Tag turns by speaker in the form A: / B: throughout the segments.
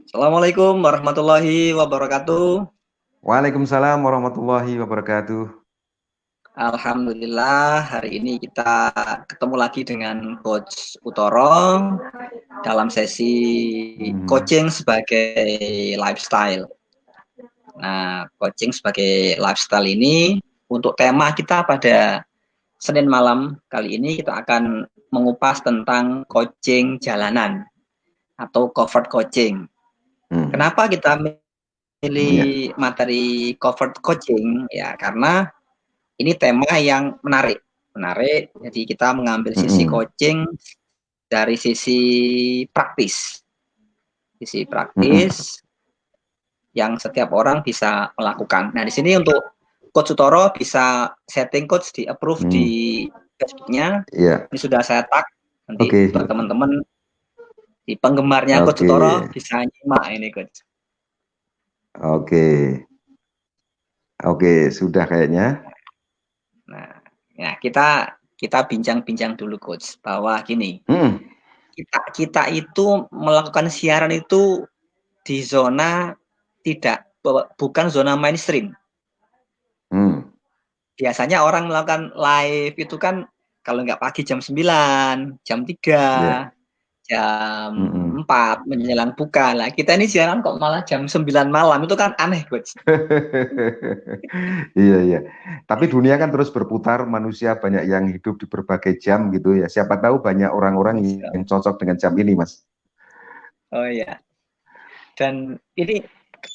A: Assalamualaikum warahmatullahi wabarakatuh.
B: Waalaikumsalam warahmatullahi wabarakatuh.
A: Alhamdulillah hari ini kita ketemu lagi dengan Coach Utoro dalam sesi
B: Hmm.
A: coaching sebagai lifestyle. Nah, coaching sebagai lifestyle ini untuk tema kita pada Senin malam kali ini kita akan mengupas tentang coaching jalanan atau covered coaching.
B: Hmm.
A: Kenapa kita
B: Ya.
A: pilih materi covered coaching? Ya, karena ini tema yang menarik. Jadi kita mengambil sisi
B: Hmm.
A: coaching dari sisi
B: Hmm.
A: praktis yang setiap orang bisa melakukan. Nah, di sini untuk Coach Sutoro bisa setting coach di approve di
B: Hmm.
A: Facebooknya.
B: Ya.
A: Ini sudah saya tag. Nanti
B: Oke.
A: buat teman-teman di penggemarnya Coach
B: Oke.
A: Sutoro bisa nyimak ini coach.
B: Oke. Oke, sudah kayaknya.
A: Nah, ya kita bincang-bincang dulu coach bahwa gini,
B: Hmm.
A: kita itu melakukan siaran itu di zona tidak bukan zona mainstream.
B: Hmm.
A: Biasanya orang melakukan live itu kan kalau nggak pagi jam 9, jam 3,
B: Ya.
A: jam
B: Hmm.
A: 4 menjelang buka. Lah kita ini siaran kok malah jam 9 malam itu kan aneh, coach.
B: Iya, iya. Tapi dunia kan terus berputar, manusia banyak yang hidup di berbagai jam gitu ya. Siapa tahu banyak orang-orang yang cocok dengan jam ini, Mas.
A: Oh iya. Dan ini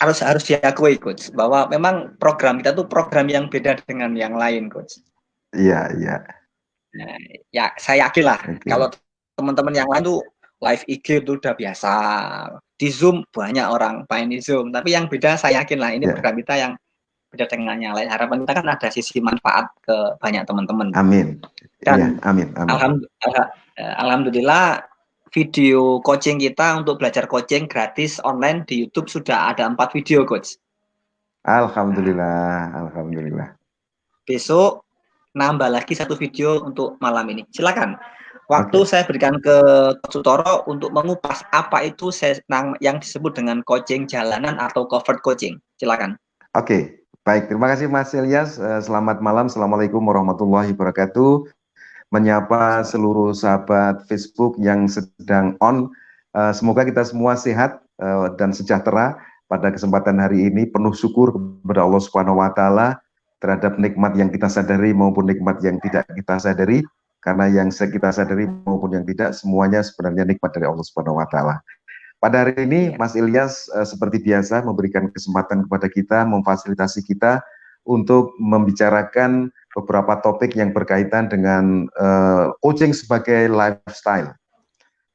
A: harus harus diakui coach bahwa memang program kita tuh program yang beda dengan yang lain coach.
B: Iya, iya.
A: Nah, ya saya yakin lah kalau
B: Oke.
A: teman-teman yang lain tuh live IG itu udah biasa. Di Zoom banyak orang main di Zoom, tapi yang beda saya yakin lah ini
B: Ya.
A: program kita yang beda dengan yang lain. Harapan kita kan ada sisi manfaat ke banyak teman-teman.
B: Amin. Iya,
A: Dan
B: amin, amin.
A: alhamdulillah video coaching kita untuk belajar coaching gratis online di YouTube sudah ada 4 video coach. Nah,
B: Alhamdulillah, alhamdulillah.
A: besok nambah lagi satu video untuk malam ini. Silakan. Waktu
B: Oke,
A: saya berikan ke Sutoro untuk mengupas apa itu yang disebut dengan coaching jalanan atau covered coaching. Silakan.
B: oke. Baik, terima kasih Mas Ilyas. Selamat malam, Assalamualaikum warahmatullahi wabarakatuh. Menyapa seluruh sahabat Facebook yang sedang on. Semoga kita semua sehat dan sejahtera pada kesempatan hari ini. Penuh syukur kepada Allah Subhanahu wa Ta'ala terhadap nikmat yang kita sadari maupun nikmat yang tidak kita sadari. Karena yang kita sadari maupun yang tidak, semuanya sebenarnya nikmat dari Allah Subhanahu wa Ta'ala. Pada hari ini,
A: Ya.
B: Mas Ilyas seperti biasa memberikan kesempatan kepada kita, memfasilitasi kita untuk membicarakan beberapa topik yang berkaitan dengan coaching sebagai lifestyle.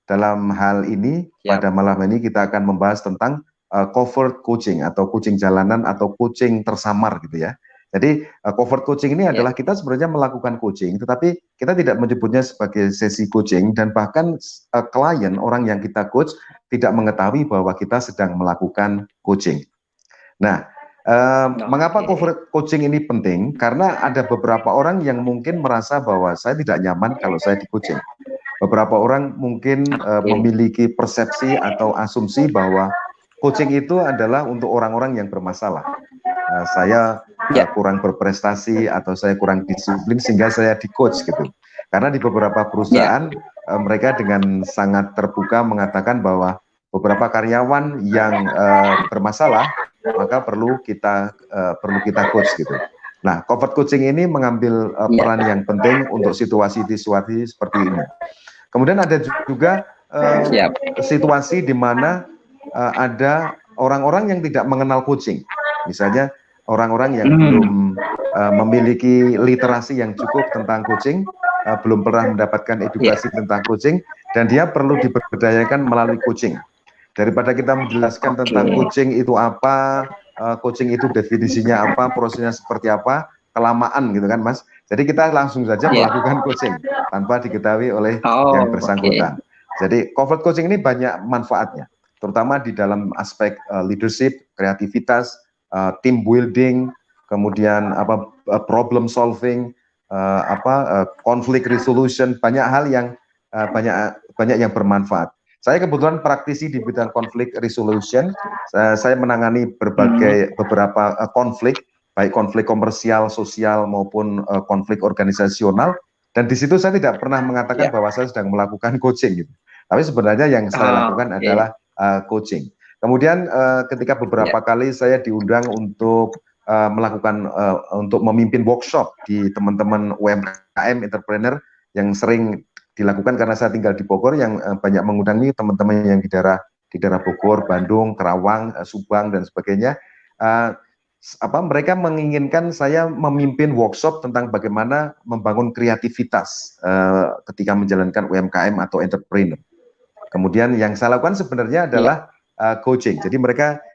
B: Dalam hal ini,
A: Siap.
B: pada malam ini kita akan membahas tentang covered coaching atau coaching jalanan atau coaching tersamar gitu ya. Jadi covered coaching ini
A: Ya.
B: adalah kita sebenarnya melakukan coaching, tetapi kita tidak menyebutnya sebagai sesi coaching dan bahkan klien orang yang kita coach tidak mengetahui bahwa kita sedang melakukan coaching. Nah, mengapa
A: Oke.
B: coaching ini penting? Karena ada beberapa orang yang mungkin merasa bahwa saya tidak nyaman kalau saya di coaching. Beberapa orang mungkin
A: Oke.
B: memiliki persepsi atau asumsi bahwa coaching itu adalah untuk orang-orang yang bermasalah. Saya
A: Ya.
B: kurang berprestasi atau saya kurang disiplin sehingga saya di coach gitu. Karena di beberapa
A: Ya.
B: perusahaan mereka dengan sangat terbuka mengatakan bahwa beberapa karyawan yang bermasalah maka perlu kita coach gitu. Nah, covered coaching ini mengambil
A: Ya.
B: peran yang penting untuk situasi-situasi seperti ini. Kemudian ada juga
A: Siap.
B: situasi di mana ada orang-orang yang tidak mengenal coaching. Misalnya orang-orang yang
A: Hmm.
B: belum memiliki literasi yang cukup tentang coaching, belum pernah mendapatkan
A: Ya.
B: edukasi tentang coaching, dan dia perlu diberdayakan melalui coaching. Daripada kita menjelaskan tentang
A: Oke.
B: coaching itu apa, coaching itu definisinya apa, prosesnya seperti apa, kelamaan gitu kan Mas. Jadi kita langsung saja
A: Ya.
B: melakukan coaching tanpa diketahui oleh yang
A: Oh, oke.
B: bersangkutan. Jadi covered coaching ini banyak manfaatnya, terutama di dalam aspek leadership, kreativitas, team building, kemudian problem solving, conflict resolution, banyak hal yang banyak yang bermanfaat. Saya kebetulan praktisi di bidang konflik resolution. Saya menangani beberapa konflik, baik konflik komersial, sosial maupun konflik organisasional. Dan di situ saya tidak pernah mengatakan bahwa saya sedang melakukan coaching gitu. Tapi sebenarnya yang saya lakukan adalah coaching. Kemudian ketika beberapa kali saya diundang untuk melakukan untuk memimpin workshop di teman-teman UMKM entrepreneur yang sering dilakukan karena saya tinggal di Bogor, yang banyak mengundang nih teman-teman yang di daerah Bogor, Bandung, Kerawang, Subang dan sebagainya. Mereka menginginkan saya memimpin workshop tentang bagaimana membangun kreativitas ketika menjalankan UMKM atau entrepreneur. Kemudian yang saya lakukan sebenarnya adalah coaching. Jadi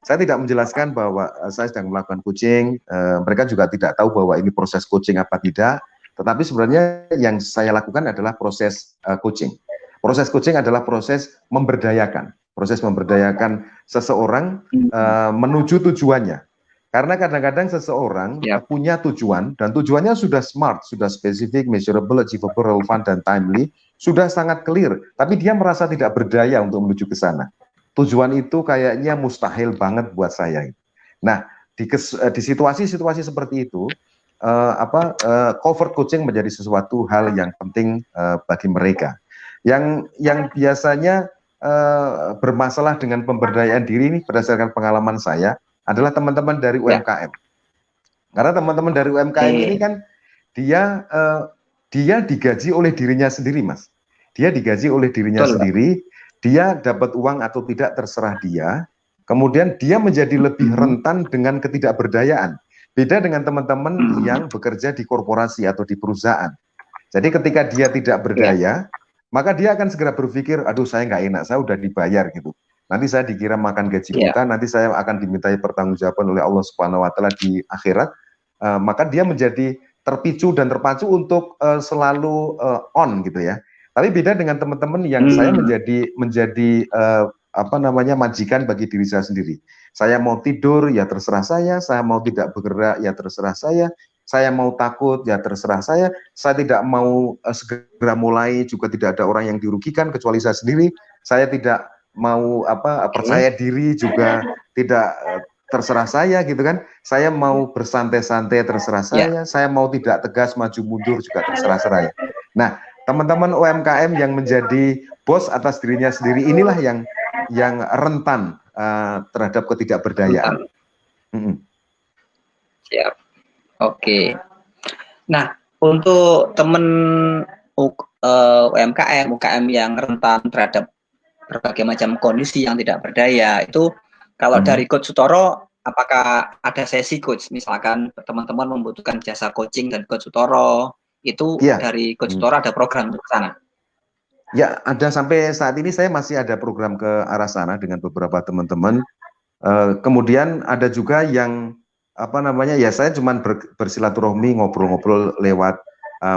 B: saya tidak menjelaskan bahwa saya sedang melakukan coaching. Mereka juga tidak tahu bahwa ini proses coaching apa tidak. Tetapi sebenarnya yang saya lakukan adalah proses coaching. Proses coaching adalah proses memberdayakan. Proses memberdayakan seseorang menuju tujuannya. Karena kadang-kadang seseorang punya tujuan, dan tujuannya sudah smart, sudah spesifik, measurable, achievable, relevant, dan timely, sudah sangat clear. Tapi dia merasa tidak berdaya untuk menuju ke sana. Tujuan itu kayaknya mustahil banget buat saya. Nah, di situasi-situasi seperti itu, covert coaching menjadi sesuatu hal yang penting bagi mereka. Yang biasanya bermasalah dengan pemberdayaan diri ini berdasarkan pengalaman saya adalah teman-teman dari UMKM. Karena teman-teman dari UMKM ini kan dia digaji oleh dirinya sendiri, Mas. Dia digaji oleh dirinya sendiri, dia dapat uang atau tidak terserah dia. Kemudian dia menjadi lebih rentan dengan ketidakberdayaan. Beda dengan teman-teman yang bekerja di korporasi atau di perusahaan. Jadi ketika dia tidak berdaya, maka dia akan segera berpikir, aduh saya nggak enak, saya udah dibayar gitu. Nanti saya dikira makan gaji buta, nanti saya akan dimintai pertanggungjawaban oleh Allah Subhanahu Wa Taala di akhirat. Maka dia menjadi terpicu dan terpacu untuk selalu on gitu ya. Tapi beda dengan teman-teman yang saya menjadi majikan bagi diri saya sendiri. Saya mau tidur, ya terserah saya mau tidak bergerak, ya terserah saya mau takut, ya terserah saya tidak mau segera mulai, juga tidak ada orang yang dirugikan kecuali saya sendiri, saya tidak mau percaya diri juga tidak terserah saya gitu kan, saya mau bersantai-santai terserah saya mau tidak tegas maju mundur juga terserah saya. Nah, teman-teman UMKM yang menjadi bos atas dirinya sendiri inilah yang rentan terhadap ketidakberdayaan.
A: Siap. Oke. Nah, untuk teman UMKM yang rentan terhadap berbagai macam kondisi yang tidak berdaya, itu kalau dari Coach Sutoro, apakah ada sesi coach? Misalkan teman-teman membutuhkan jasa coaching dan Coach Sutoro, itu dari Coach Sutoro ada program ke sana?
B: Ya, ada. Sampai saat ini saya masih ada program ke arah sana dengan beberapa teman-teman. Kemudian ada juga yang saya cuma bersilaturahmi, ngobrol-ngobrol lewat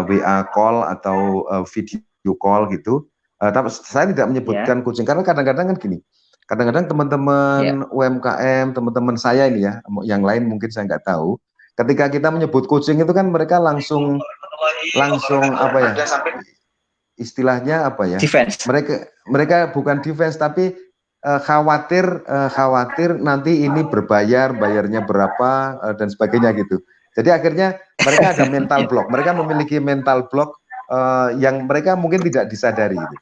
B: WA call atau video call gitu. Tapi saya tidak menyebutkan coaching karena kadang-kadang kan gini. Kadang-kadang teman-teman UMKM, teman-teman saya ini ya, yang lain mungkin saya nggak tahu. Ketika kita menyebut coaching itu kan mereka langsung istilahnya defense. Mereka bukan defense tapi khawatir nanti ini bayarnya berapa dan sebagainya gitu. Jadi akhirnya mereka ada mental block. Mereka memiliki mental block yang mereka mungkin tidak disadari gitu.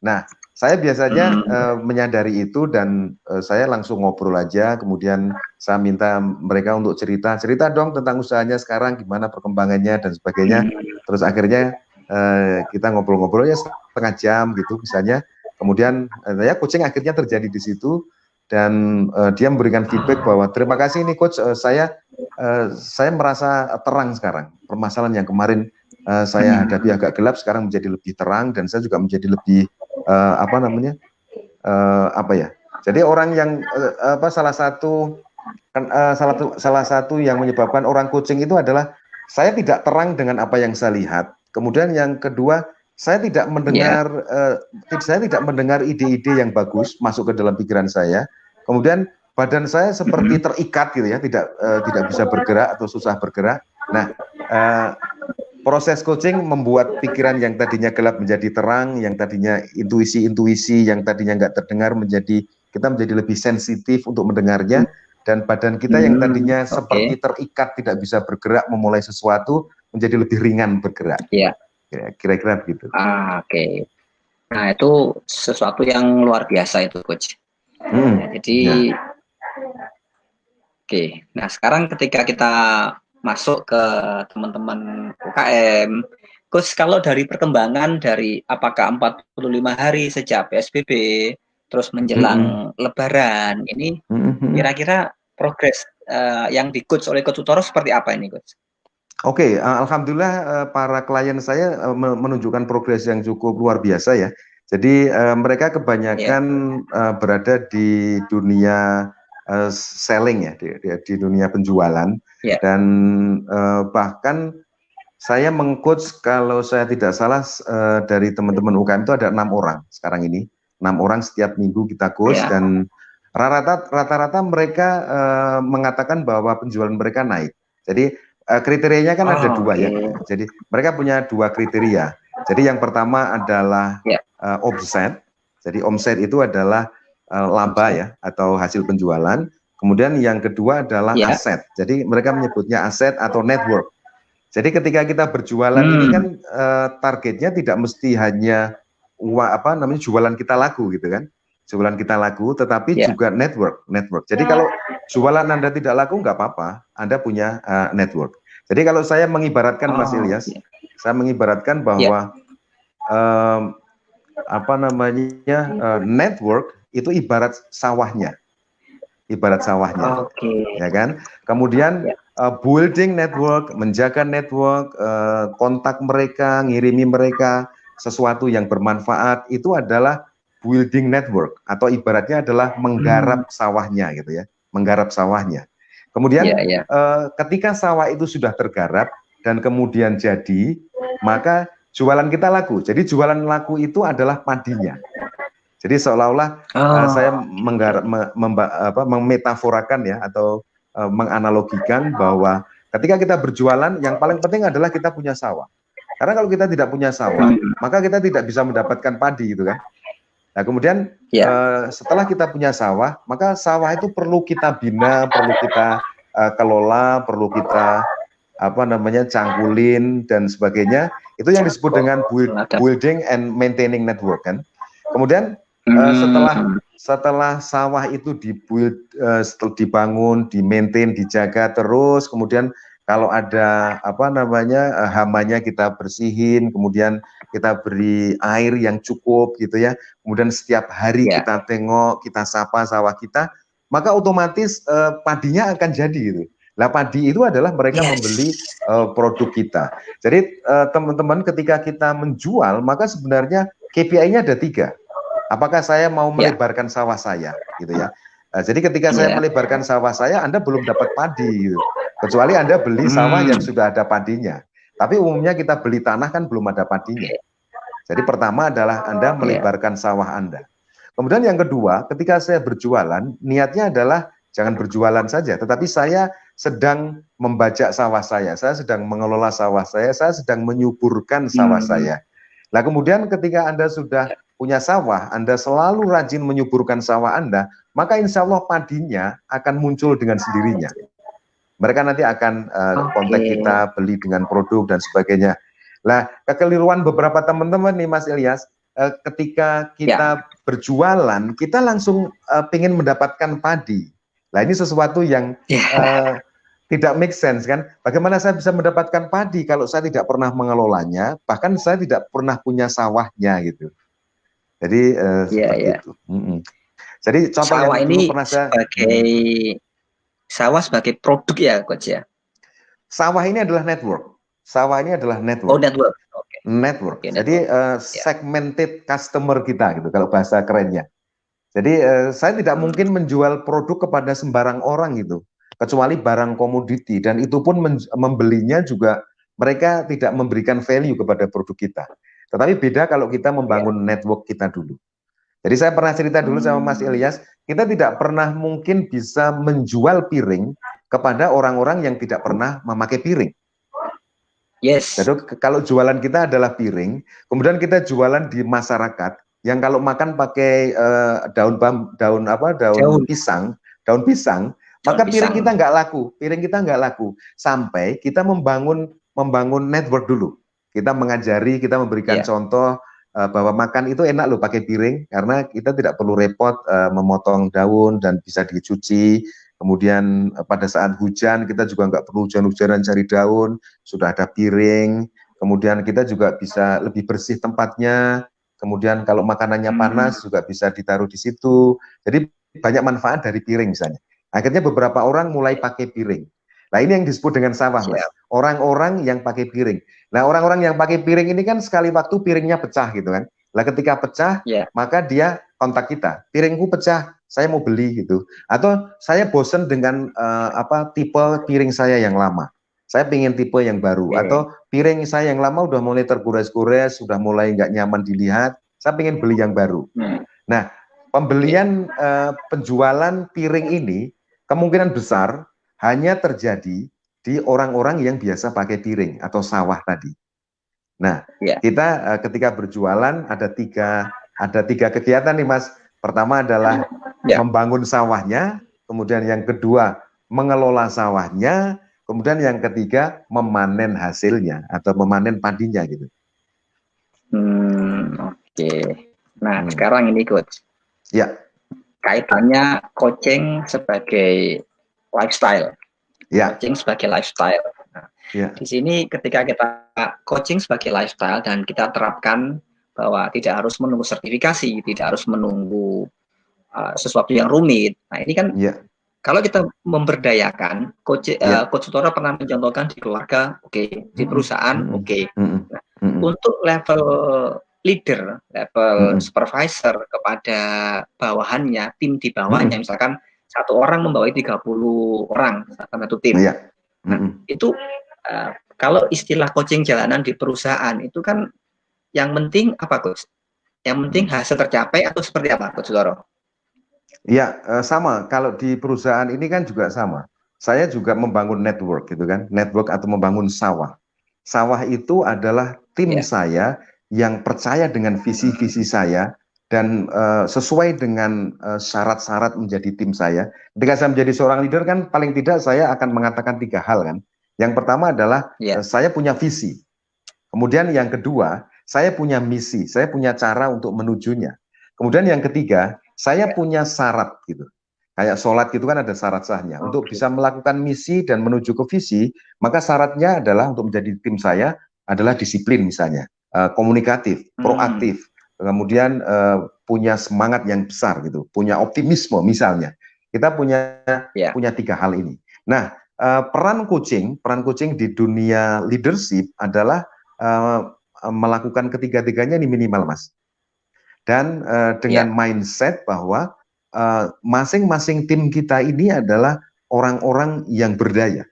B: Nah, saya biasanya menyadari itu dan saya langsung ngobrol aja, kemudian saya minta mereka untuk cerita dong tentang usahanya sekarang, gimana perkembangannya dan sebagainya. Terus akhirnya kita ngobrol-ngobrol ya setengah jam gitu misalnya. Kemudian coaching akhirnya terjadi di situ dan dia memberikan feedback bahwa terima kasih nih coach, saya merasa terang sekarang. Permasalahan yang kemarin saya hadapi agak gelap sekarang menjadi lebih terang dan saya juga menjadi lebih Jadi orang yang salah satu yang menyebabkan orang coaching itu adalah saya tidak terang dengan apa yang saya lihat. Kemudian yang kedua, saya tidak mendengar ide-ide yang bagus masuk ke dalam pikiran saya. Kemudian badan saya seperti terikat gitu ya, tidak bisa bergerak atau susah bergerak. Nah, proses coaching membuat pikiran yang tadinya gelap menjadi terang, yang tadinya intuisi-intuisi, yang tadinya nggak terdengar kita menjadi lebih sensitif untuk mendengarnya, dan badan kita yang tadinya seperti terikat tidak bisa bergerak memulai sesuatu menjadi lebih ringan bergerak.
A: Iya.
B: Kira-kira begitu.
A: Oke. Nah, itu sesuatu yang luar biasa itu, Coach. Jadi, oke. Nah, sekarang ketika kita masuk ke teman-teman UKM, Coach, kalau dari perkembangan dari apakah 45 hari sejak PSBB, terus menjelang Lebaran, ini kira-kira progres yang di-coach oleh Coach Utoro seperti apa ini, Coach?
B: Oke, alhamdulillah para klien saya menunjukkan progres yang cukup luar biasa ya. Jadi mereka kebanyakan berada di dunia selling ya, di dunia penjualan, dan bahkan saya mengcoach, kalau saya tidak salah dari teman-teman UKM itu ada 6 orang sekarang ini, 6 orang setiap minggu kita coach, dan rata-rata mereka mengatakan bahwa penjualan mereka naik. Jadi kriterianya kan ada dua ya. Jadi mereka punya 2 kriteria. Jadi yang pertama adalah omset. Jadi omset itu adalah laba ya, atau hasil penjualan. Kemudian yang kedua adalah aset. Jadi mereka menyebutnya aset atau network. Jadi ketika kita berjualan ini kan targetnya tidak mesti hanya jualan kita laku gitu kan. Jualan kita laku, tetapi juga network. Jadi kalau jualan Anda tidak laku nggak apa-apa, Anda punya network. Jadi kalau saya mengibaratkan Mas Ilyas, saya mengibaratkan bahwa network itu ibarat sawahnya, ya kan. Kemudian building network, menjaga network, kontak mereka, ngirimi mereka sesuatu yang bermanfaat, itu adalah building network, atau ibaratnya adalah menggarap sawahnya gitu ya, menggarap sawahnya. Kemudian ketika sawah itu sudah tergarap dan kemudian jadi, maka jualan kita laku. Jadi jualan laku itu adalah padinya. Jadi seolah-olah saya memetaforakan ya, atau menganalogikan bahwa ketika kita berjualan, yang paling penting adalah kita punya sawah. Karena kalau kita tidak punya sawah, maka kita tidak bisa mendapatkan padi gitu kan. Nah kemudian setelah kita punya sawah, maka sawah itu perlu kita bina, perlu kita kelola, perlu kita cangkulin dan sebagainya. Itu yang disebut dengan building and maintaining network kan. Kemudian setelah sawah itu dibangun, di-maintain, dijaga terus, kemudian kalau ada hamanya kita bersihin, kemudian kita beri air yang cukup gitu ya. Kemudian setiap hari kita tengok, kita sapa sawah kita, maka otomatis padinya akan jadi gitu. Lah padi itu adalah mereka membeli produk kita. Jadi teman-teman, ketika kita menjual, maka sebenarnya KPI-nya ada 3. Apakah saya mau melebarkan sawah saya gitu ya. Jadi ketika saya melebarkan sawah saya, Anda belum dapat padi gitu. Kecuali Anda beli sawah yang sudah ada padinya. Tapi umumnya kita beli tanah kan belum ada padinya. Jadi pertama adalah Anda melebarkan sawah Anda. Kemudian yang kedua, ketika saya berjualan, niatnya adalah jangan berjualan saja, tetapi saya sedang membajak sawah saya sedang mengelola sawah saya sedang menyuburkan sawah saya. Nah kemudian ketika Anda sudah punya sawah, Anda selalu rajin menyuburkan sawah Anda, maka insya Allah padinya akan muncul dengan sendirinya. Mereka nanti akan kontak kita, beli dengan produk dan sebagainya. Nah, kekeliruan beberapa teman-teman nih Mas Ilyas, ketika kita berjualan, kita langsung ingin mendapatkan padi. Nah, ini sesuatu yang tidak make sense kan? Bagaimana saya bisa mendapatkan padi kalau saya tidak pernah mengelolanya, bahkan saya tidak pernah punya sawahnya gitu. Jadi seperti itu. Jadi contoh
A: sawah
B: yang dulu pernah saya
A: sawah sebagai produk ya Coach ya.
B: Sawah ini adalah network. Sawah ini adalah network.
A: Oh network.
B: Network. Jadi segmented customer kita gitu kalau bahasa kerennya. Jadi saya tidak mungkin menjual produk kepada sembarang orang gitu, kecuali barang komoditi, dan itu pun membelinya juga mereka tidak memberikan value kepada produk kita. Tetapi beda kalau kita membangun network kita dulu. Jadi saya pernah cerita dulu sama Mas Ilyas, kita tidak pernah mungkin bisa menjual piring kepada orang-orang yang tidak pernah memakai piring.
A: Yes.
B: Jadi kalau jualan kita adalah piring, kemudian kita jualan di masyarakat yang kalau makan pakai daun pisang,
A: Daun
B: maka piring kita
A: pisang.
B: nggak laku sampai kita membangun network dulu. Kita mengajari, kita memberikan
A: Ya.
B: contoh bahwa makan itu enak loh pakai piring karena kita tidak perlu repot memotong daun dan bisa dicuci. Kemudian pada saat hujan kita juga nggak perlu hujan-hujanan cari daun, sudah ada piring. Kemudian kita juga bisa lebih bersih tempatnya. Kemudian kalau makanannya panas juga bisa ditaruh di situ. Jadi banyak manfaat dari piring misalnya. Akhirnya beberapa orang mulai pakai piring. Nah ini yang disebut dengan sawah, Mas. Orang-orang yang pakai piring. Nah orang-orang yang pakai piring ini kan sekali waktu piringnya pecah gitu kan. Nah ketika pecah, maka dia kontak kita. Piringku pecah, saya mau beli gitu. Atau saya bosen dengan tipe piring saya yang lama. Saya pengen tipe yang baru. Atau piring saya yang lama udah mulai tergores-gores, sudah mulai nggak nyaman dilihat. Saya pengen beli yang baru. Nah, pembelian penjualan piring ini kemungkinan besar hanya terjadi di orang-orang yang biasa pakai piring atau sawah tadi. Nah, kita ketika berjualan ada tiga kegiatan nih Mas. Pertama adalah membangun sawahnya, kemudian yang kedua mengelola sawahnya, kemudian yang ketiga memanen hasilnya atau memanen padinya gitu.
A: Oke. Nah, sekarang ini Coach.
B: Ya.
A: Kaitannya coaching sebagai lifestyle. Coaching sebagai lifestyle. Nah, di sini ketika kita coaching sebagai lifestyle dan kita terapkan bahwa tidak harus menunggu sertifikasi, tidak harus menunggu sesuatu yang rumit. Nah, ini kan kalau kita memberdayakan, Coach Sutoro pernah mencontohkan di keluarga, di perusahaan, Nah, untuk level leader, level supervisor kepada bawahannya, tim di bawahnya, misalkan satu orang membawai 30 orang satu tim. Nah, itu kalau istilah coaching jalanan di perusahaan itu kan yang penting apa Coach? Yang penting hasil tercapai atau seperti apa Coach Sutoro?
B: Ya, sama. Kalau di perusahaan ini kan juga sama. Saya juga membangun network gitu kan, network atau membangun sawah. Sawah itu adalah tim saya yang percaya dengan visi-visi saya dan sesuai dengan syarat-syarat menjadi tim saya. Ketika saya menjadi seorang leader kan paling tidak saya akan mengatakan 3 hal kan. Yang pertama adalah saya punya visi. Kemudian yang kedua, saya punya misi, saya punya cara untuk menujunya. Kemudian yang ketiga, saya punya syarat gitu. Kayak sholat gitu kan ada syarat sahnya. Untuk bisa melakukan misi dan menuju ke visi, maka syaratnya adalah untuk menjadi tim saya adalah disiplin misalnya, komunikatif, proaktif, kemudian punya semangat yang besar gitu, punya optimisme misalnya. Kita punya 3 hal ini. Nah, peran coaching di dunia leadership adalah melakukan ketiga-tiganya ini minimal, Mas. Dan dengan mindset bahwa masing-masing tim kita ini adalah orang-orang yang berdaya.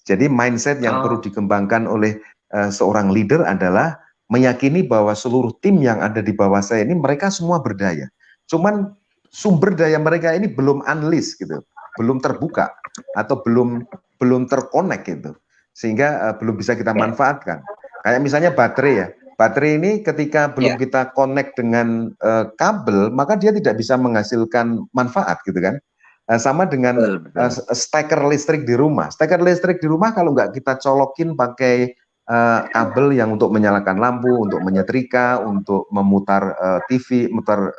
B: Jadi mindset yang perlu dikembangkan oleh seorang leader adalah meyakini bahwa seluruh tim yang ada di bawah saya ini mereka semua berdaya. Cuman sumber daya mereka ini belum unleash gitu, belum terbuka atau belum terkonek gitu, sehingga belum bisa kita manfaatkan. Kayak misalnya baterai ya. Baterai ini ketika belum kita connect dengan kabel, maka dia tidak bisa menghasilkan manfaat gitu kan. Sama dengan steker listrik di rumah. Steker listrik di rumah kalau nggak kita colokin pakai kabel yang untuk menyalakan lampu, untuk menyetrika, untuk memutar TV, mutar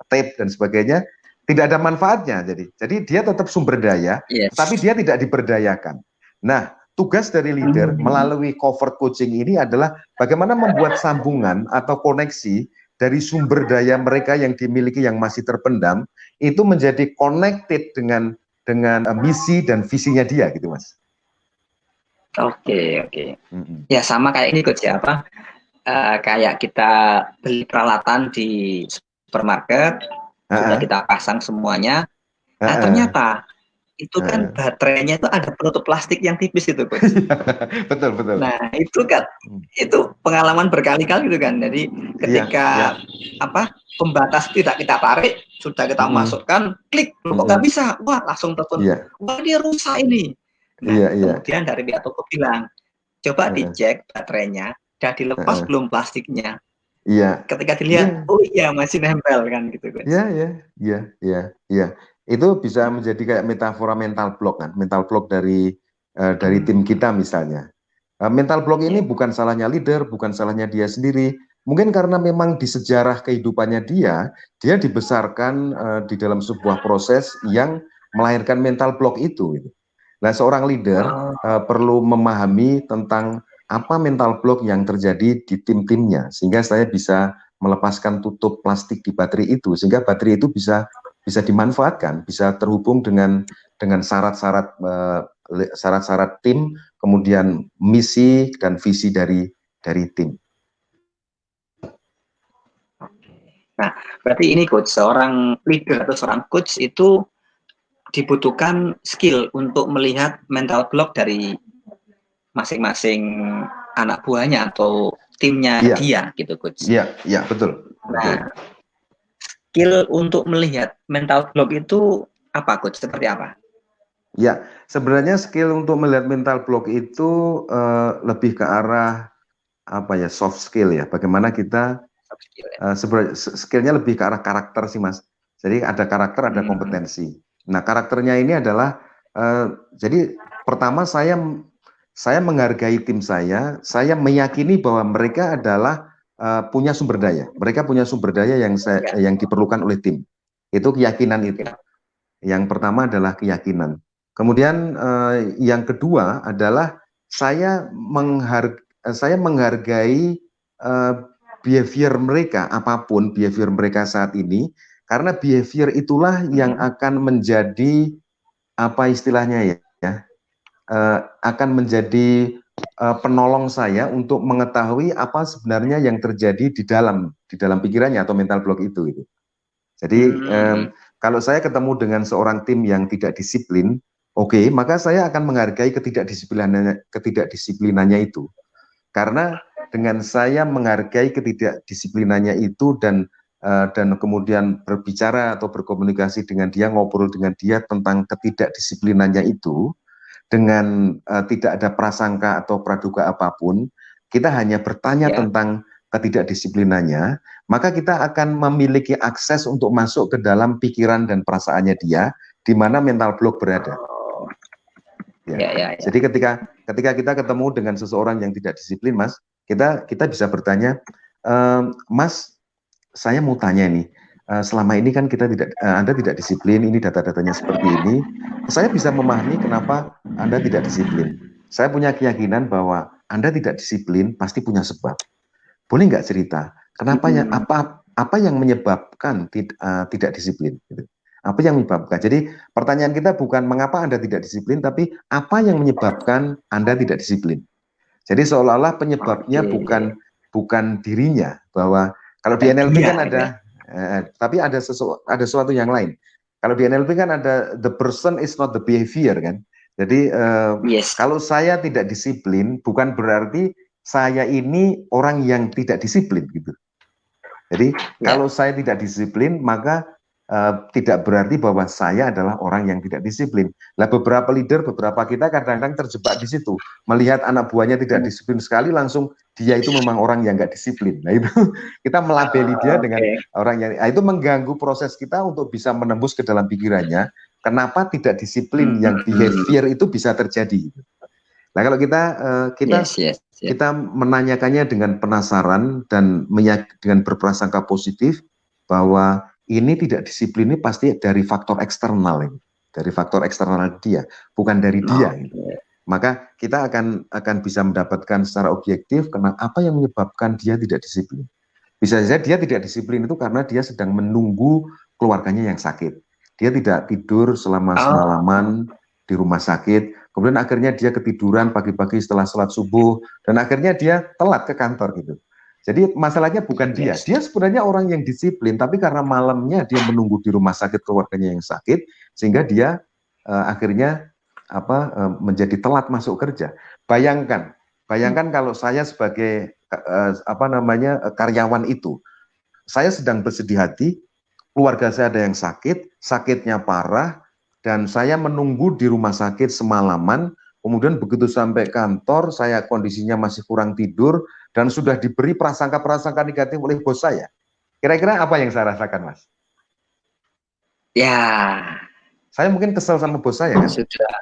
B: tape dan sebagainya, tidak ada manfaatnya. Jadi dia tetap sumber daya, tapi dia tidak diberdayakan. Nah, tugas dari leader melalui covert coaching ini adalah bagaimana membuat sambungan atau koneksi dari sumber daya mereka yang dimiliki yang masih terpendam itu menjadi connected dengan misi dan visinya dia gitu, Mas.
A: Oke. Ya sama kayak ini Coach ya, kayak kita beli peralatan di supermarket, sudah kita pasang semuanya. Nah, ternyata itu kan baterainya itu ada penutup plastik yang tipis itu Coach.
B: Betul.
A: Nah itu kan itu pengalaman berkali-kali gitu kan. Jadi ketika pembatas tidak kita tarik, sudah kita masukkan, klik, kok nggak bisa, wah langsung telepon, wah dia rusak ini. Nah kemudian dari pihak toko bilang, Coba dicek baterainya, udah dilepas belum plastiknya.
B: Iya.
A: Ketika dilihat, oh iya masih nempel kan gitu, Coach.
B: Iya. Itu bisa menjadi kayak metafora mental block kan, mental block dari tim kita misalnya. Mental block ini bukan salahnya leader, bukan salahnya dia sendiri. Mungkin karena memang di sejarah kehidupannya dia dibesarkan di dalam sebuah proses yang melahirkan mental block itu. Nah, seorang leader perlu memahami tentang apa mental block yang terjadi di tim-timnya, sehingga saya bisa melepaskan tutup plastik di baterai itu, sehingga baterai itu bisa dimanfaatkan, bisa terhubung dengan syarat-syarat tim, kemudian misi dan visi dari tim.
A: Nah, berarti ini Coach, seorang leader atau seorang coach itu dibutuhkan skill untuk melihat mental block dari masing-masing anak buahnya atau timnya dia gitu, Coach.
B: Iya, betul.
A: Nah, skill untuk melihat mental block itu apa, Coach? Seperti apa?
B: Ya, sebenarnya skill untuk melihat mental block itu lebih ke arah apa ya, soft skill ya. Bagaimana kita sebenarnya skillnya lebih ke arah karakter sih, Mas. Jadi ada karakter, ada kompetensi. Nah, karakternya ini adalah jadi pertama saya menghargai tim saya meyakini bahwa mereka adalah punya sumber daya. Mereka punya sumber daya yang diperlukan oleh tim. Itu keyakinan itu. Yang pertama adalah keyakinan. Kemudian yang kedua adalah saya menghargai behavior mereka, apapun behavior mereka saat ini, karena behavior itulah yang akan menjadi apa istilahnya ya, akan menjadi penolong saya untuk mengetahui apa sebenarnya yang terjadi di dalam pikirannya atau mental block itu. Jadi kalau saya ketemu dengan seorang tim yang tidak disiplin, oke, maka saya akan menghargai ketidakdisiplinannya itu. Karena dengan saya menghargai ketidakdisiplinannya itu dan kemudian berbicara atau berkomunikasi dengan dia, ngobrol dengan dia tentang ketidakdisiplinannya itu, dengan tidak ada prasangka atau praduga apapun, kita hanya bertanya tentang ketidakdisiplinannya, maka kita akan memiliki akses untuk masuk ke dalam pikiran dan perasaannya dia, di mana mental block berada. Jadi ketika kita ketemu dengan seseorang yang tidak disiplin, Mas, kita bisa bertanya, Mas, saya mau tanya nih, selama ini kan Anda tidak disiplin, ini data-datanya seperti ini, saya bisa memahami kenapa Anda tidak disiplin. Saya punya keyakinan bahwa Anda tidak disiplin pasti punya sebab. Boleh nggak cerita kenapa apa yang menyebabkan tidak disiplin? Gitu. Apa yang menyebabkan? Jadi pertanyaan kita bukan mengapa Anda tidak disiplin, tapi apa yang menyebabkan Anda tidak disiplin. Jadi seolah-olah penyebabnya bukan dirinya, bahwa kalau di NLP kan ada, tapi ada sesuatu yang lain. Kalau di NLP kan ada the person is not the behavior kan. Jadi kalau saya tidak disiplin bukan berarti saya ini orang yang tidak disiplin gitu. Jadi kalau saya tidak disiplin maka tidak berarti bahwa saya adalah orang yang tidak disiplin. Nah, beberapa leader, beberapa kita kadang-kadang terjebak di situ, melihat anak buahnya tidak disiplin sekali langsung dia itu memang orang yang nggak disiplin. Nah itu kita melabeli dia dengan orang yang itu mengganggu proses kita untuk bisa menembus ke dalam pikirannya. Kenapa tidak disiplin yang behavior itu bisa terjadi? Nah kalau kita menanyakannya dengan penasaran dan dengan berprasangka positif bahwa ini tidak disiplin ini pasti dari faktor eksternal ini, dari faktor eksternal dia, bukan dari dia. Maka kita akan bisa mendapatkan secara objektif apa yang menyebabkan dia tidak disiplin. Bisa saja dia tidak disiplin itu karena dia sedang menunggu keluarganya yang sakit. Dia tidak tidur selama semalaman di rumah sakit, kemudian akhirnya dia ketiduran pagi-pagi setelah sholat subuh, dan akhirnya dia telat ke kantor gitu. Jadi masalahnya bukan dia sebenarnya orang yang disiplin, tapi karena malamnya dia menunggu di rumah sakit keluarganya yang sakit, sehingga dia akhirnya menjadi telat masuk kerja. Bayangkan kalau saya sebagai karyawan itu, saya sedang bersedih hati, keluarga saya ada yang sakit, sakitnya parah, dan saya menunggu di rumah sakit semalaman kemudian begitu sampai kantor, saya kondisinya masih kurang tidur, dan sudah diberi prasangka-prasangka negatif oleh bos saya. Kira-kira apa yang saya rasakan, Mas?
A: Ya,
B: Saya mungkin kesel sama bos saya kan?
A: sudah.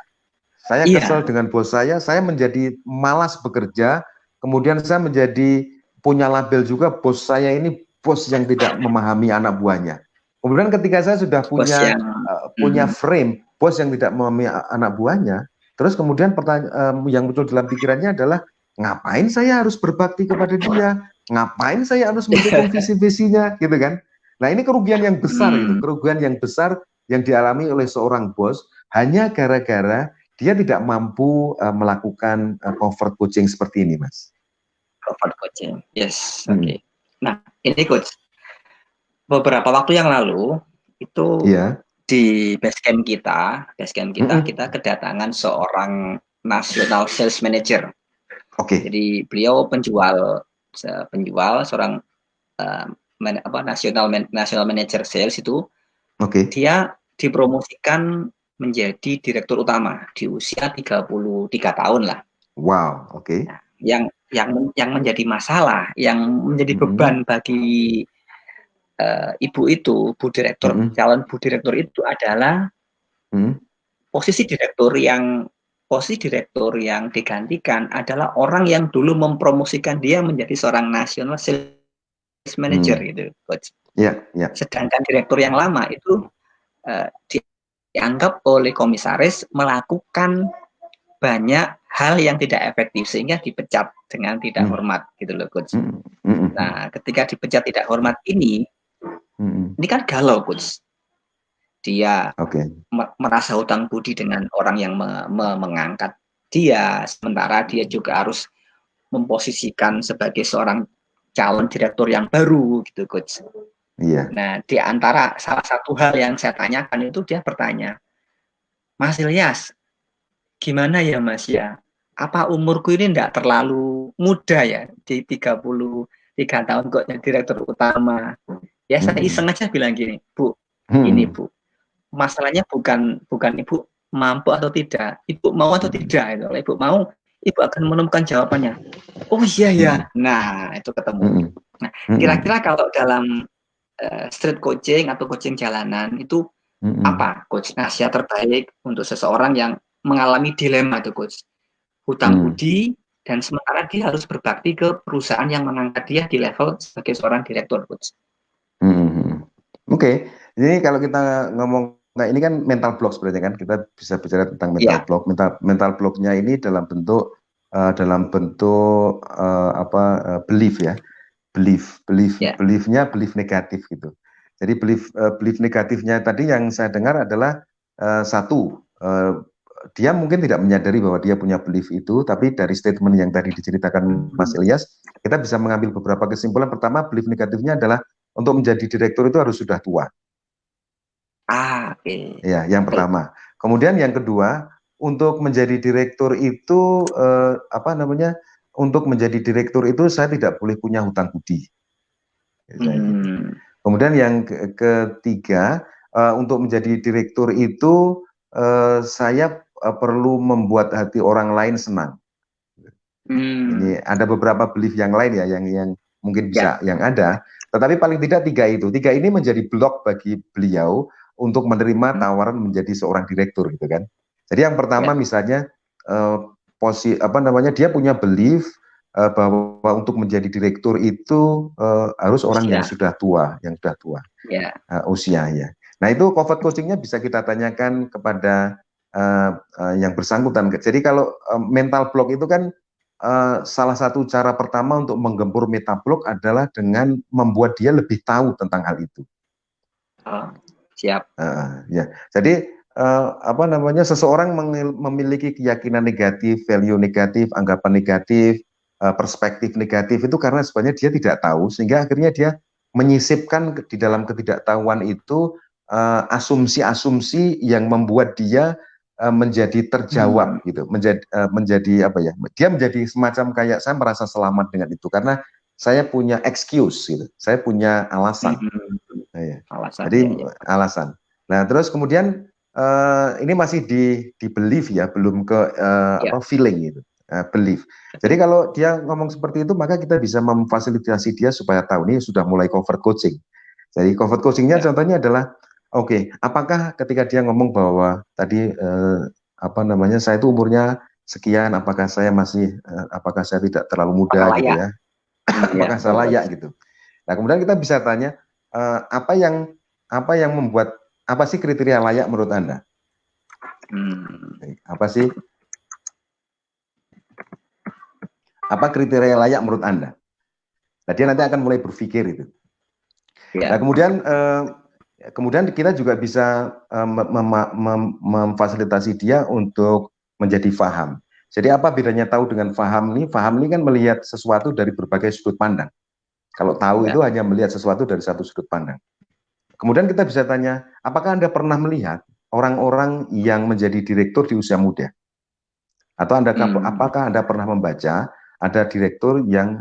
B: Saya kesel
A: Iya,
B: dengan bos saya menjadi malas bekerja, kemudian saya menjadi punya label juga bos saya ini bos yang tidak memahami anak buahnya. Kemudian ketika saya sudah
A: bos
B: punya
A: yang
B: punya
A: mm,
B: frame bos yang tidak memahami anak buahnya, terus kemudian pertanyaan yang muncul dalam pikirannya adalah ngapain saya harus berbakti kepada dia, ngapain saya harus mendukung visi visinya, gitu kan? Nah ini kerugian yang besar gitu,
A: mm,
B: kerugian yang besar yang dialami oleh seorang bos hanya gara-gara dia tidak mampu melakukan comfort coaching seperti ini, Mas.
A: comfort coaching. Yes, oke.
B: Hmm.
A: Nah, ini coach, beberapa waktu yang lalu itu
B: Iya.
A: di base camp kita
B: Mm-mm.
A: kita kedatangan seorang national sales manager.
B: Oke.
A: Jadi beliau penjual seorang national manager sales itu.
B: Oke.
A: Dia dipromosikan menjadi direktur utama di usia 33 tahun lah.
B: Wow. Oke.
A: Nah, yang menjadi masalah, yang menjadi
B: Mm-mm.
A: beban bagi ibu itu,
B: Mm-mm.
A: calon bu direktur itu adalah
B: Mm-mm.
A: posisi direktur yang digantikan adalah orang yang dulu mempromosikan dia menjadi seorang national sales manager gitu, coach.
B: Ya, ya.
A: Sedangkan direktur yang lama itu dianggap oleh komisaris melakukan banyak hal yang tidak efektif sehingga dipecat dengan tidak
B: Mm.
A: hormat gitu loh coach.
B: Mm. Mm.
A: Nah, ketika dipecat tidak hormat
B: Mm.
A: ini kan galau coach. Dia
B: Oke.
A: merasa hutang budi dengan orang yang mengangkat dia, sementara dia juga harus memposisikan sebagai seorang calon direktur yang baru gitu coach.
B: Iya.
A: Nah, di antara salah satu hal yang saya tanyakan itu dia bertanya, Mas Ilyas, gimana ya Mas ya? Apa umurku ini enggak terlalu muda ya? Di 33 tahun kok jadi direktur utama. Ya saya
B: Mm.
A: iseng aja bilang gini, Bu, ini
B: Mm.
A: Bu, masalahnya bukan Ibu mampu atau tidak, Ibu mau atau tidak itu. Kalau Ibu mau, Ibu akan menemukan jawabannya. Oh iya ya.
B: Mm.
A: Nah, itu ketemu.
B: Mm.
A: Nah,
B: Mm.
A: kira-kira kalau dalam street coaching atau coaching jalanan itu
B: Mm.
A: apa coach nasihat terbaik untuk seseorang yang mengalami dilema itu coach, hutang
B: Mm.
A: budi dan sementara dia harus berbakti ke perusahaan yang mengangkat dia di level sebagai seorang direktur coach.
B: Mm. Oke, ini kalau kita ngomong, nah ini kan mental block sebenarnya kan, kita bisa bicara tentang mental
A: Ya,
B: block. Mental blocknya ini dalam bentuk belief ya,
A: ya.
B: beliefnya belief negatif gitu. Jadi belief negatifnya tadi yang saya dengar adalah satu, dia mungkin tidak menyadari bahwa dia punya belief itu, tapi dari statement yang tadi diceritakan Mas Ilyas, kita bisa mengambil beberapa kesimpulan. Pertama, belief negatifnya adalah untuk menjadi direktur itu harus sudah tua.
A: Oke. Okay.
B: Ya, yang
A: Baik.
B: pertama. Kemudian yang kedua, untuk menjadi direktur itu Untuk menjadi direktur itu saya tidak boleh punya hutang budi. Gitu. Kemudian yang ketiga, untuk menjadi direktur itu saya perlu membuat hati orang lain senang. Ini ada beberapa belief yang lain ya, yang mungkin
A: Ya.
B: bisa yang ada, tetapi paling tidak tiga ini menjadi blok bagi beliau untuk menerima tawaran menjadi seorang direktur gitu kan. Jadi yang pertama
A: Ya.
B: misalnya dia punya belief bahwa untuk menjadi direktur itu harus orang yang
A: Usia.
B: sudah tua,
A: Ya.
B: usia ya. Nah itu comfort coachingnya bisa kita tanyakan kepada yang bersangkutan. Jadi kalau mental block itu kan salah satu cara pertama untuk menggempur metablok adalah dengan membuat dia lebih tahu tentang hal itu.
A: Oh, siap.
B: Ya, jadi seseorang memiliki keyakinan negatif, value negatif, anggapan negatif, perspektif negatif itu karena sebenarnya dia tidak tahu, sehingga akhirnya dia menyisipkan di dalam ketidaktahuan itu asumsi-asumsi yang membuat dia menjadi terjawab gitu, menjadi apa ya? Dia menjadi semacam kayak saya merasa selamat dengan itu karena saya punya excuse gitu, saya punya alasan. Nah, ya.
A: Alasan
B: Jadi
A: ya, ya.
B: alasan. Nah terus kemudian ini masih di belief ya, belum ke
A: Ya.
B: feeling gitu, belief. Jadi kalau dia ngomong seperti itu, maka kita bisa memfasilitasi dia supaya tahu ini sudah mulai comfort coaching. Jadi comfort coachingnya
A: Ya.
B: contohnya adalah, oke, apakah ketika dia ngomong bahwa tadi apa namanya, saya itu umurnya sekian, apakah saya tidak terlalu
A: Apakah
B: muda gitu
A: layak?
B: ya,
A: Ya,
B: apakah
A: betul,
B: saya
A: betul.
B: layak gitu. Nah kemudian kita bisa tanya, apa yang membuat, apa sih kriteria layak menurut Anda?
A: Hmm.
B: Apa sih, apa kriteria layak menurut Anda? Nah, dia nanti akan mulai berpikir itu. Nah,
A: Ya.
B: kemudian kita juga bisa memfasilitasi dia untuk menjadi paham. Jadi apa bedanya tahu dengan paham nih? Paham ini kan melihat sesuatu dari berbagai sudut pandang. Kalau tahu itu
A: Ya.
B: hanya melihat sesuatu dari satu sudut pandang. Kemudian kita bisa tanya, apakah Anda pernah melihat orang-orang yang menjadi direktur di usia muda? Atau
A: Hmm.
B: apakah Anda pernah membaca ada direktur yang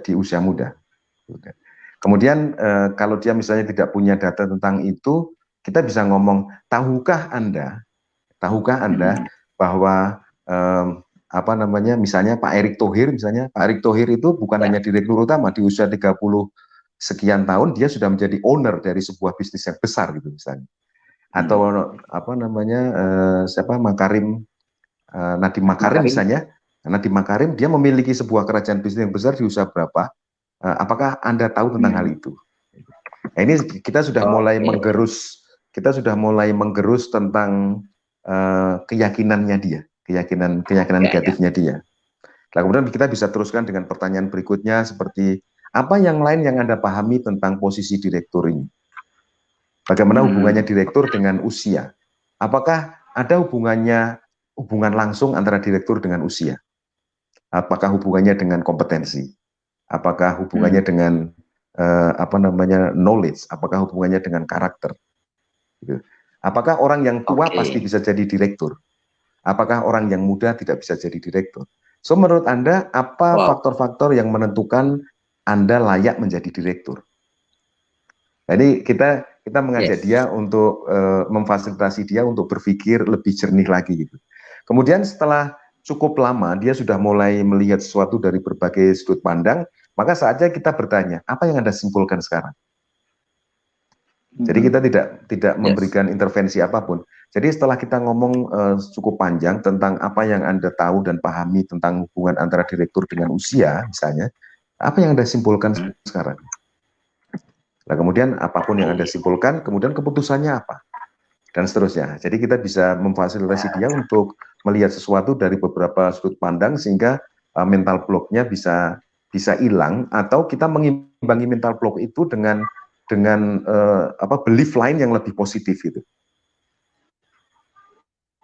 B: di usia muda? Kemudian kalau dia misalnya tidak punya data tentang itu, kita bisa ngomong, tahukah Anda
A: Hmm.
B: bahwa apa namanya, misalnya Pak Erick Thohir, Pak Erick Thohir itu bukan
A: Ya.
B: hanya direktur utama, di usia 30 sekian tahun dia sudah menjadi owner dari sebuah bisnis yang besar gitu misalnya. Atau
A: Hmm.
B: apa namanya, siapa, Nadiem
A: Nadiem
B: Makarim
A: Makarim.
B: misalnya. Nadiem Makarim dia memiliki sebuah kerajaan bisnis yang besar di usia berapa? Apakah Anda tahu tentang hal
A: Hmm.
B: itu? Nah, ini
A: Oke.
B: kita sudah mulai menggerus tentang keyakinannya dia, keyakinan
A: Ya, ya.
B: negatifnya dia. Nah, kemudian kita bisa teruskan dengan pertanyaan berikutnya seperti, apa yang lain yang Anda pahami tentang posisi direktur ini? Bagaimana hubungannya
A: Hmm.
B: direktur dengan usia? Apakah ada hubungan langsung antara direktur dengan usia? Apakah hubungannya dengan kompetensi? Apakah hubungannya
A: Hmm.
B: dengan apa namanya, knowledge? Apakah hubungannya dengan karakter? Gitu. Apakah orang yang tua pasti
A: Oke.
B: bisa jadi direktur? Apakah orang yang muda tidak bisa jadi direktur? So menurut Anda apa
A: Wow.
B: faktor-faktor yang menentukan Anda layak menjadi direktur? Jadi kita mengajak
A: Yes.
B: dia untuk memfasilitasi dia untuk berpikir lebih jernih lagi gitu. Kemudian setelah cukup lama dia sudah mulai melihat sesuatu dari berbagai sudut pandang, maka saatnya kita bertanya, apa yang Anda simpulkan sekarang? Jadi
A: Hmm.
B: kita tidak
A: Yes.
B: memberikan intervensi apapun. Jadi setelah kita ngomong cukup panjang tentang apa yang Anda tahu dan pahami tentang hubungan antara direktur dengan usia misalnya, apa yang Anda simpulkan
A: Hmm.
B: sekarang? Nah, kemudian apapun yang Anda
A: Oke.
B: simpulkan, kemudian keputusannya apa? Dan seterusnya. Jadi kita bisa memfasilitasi dia untuk melihat sesuatu dari beberapa sudut pandang sehingga mental block-nya bisa hilang, atau kita mengimbangi mental block itu dengan apa, belief lain yang lebih positif itu.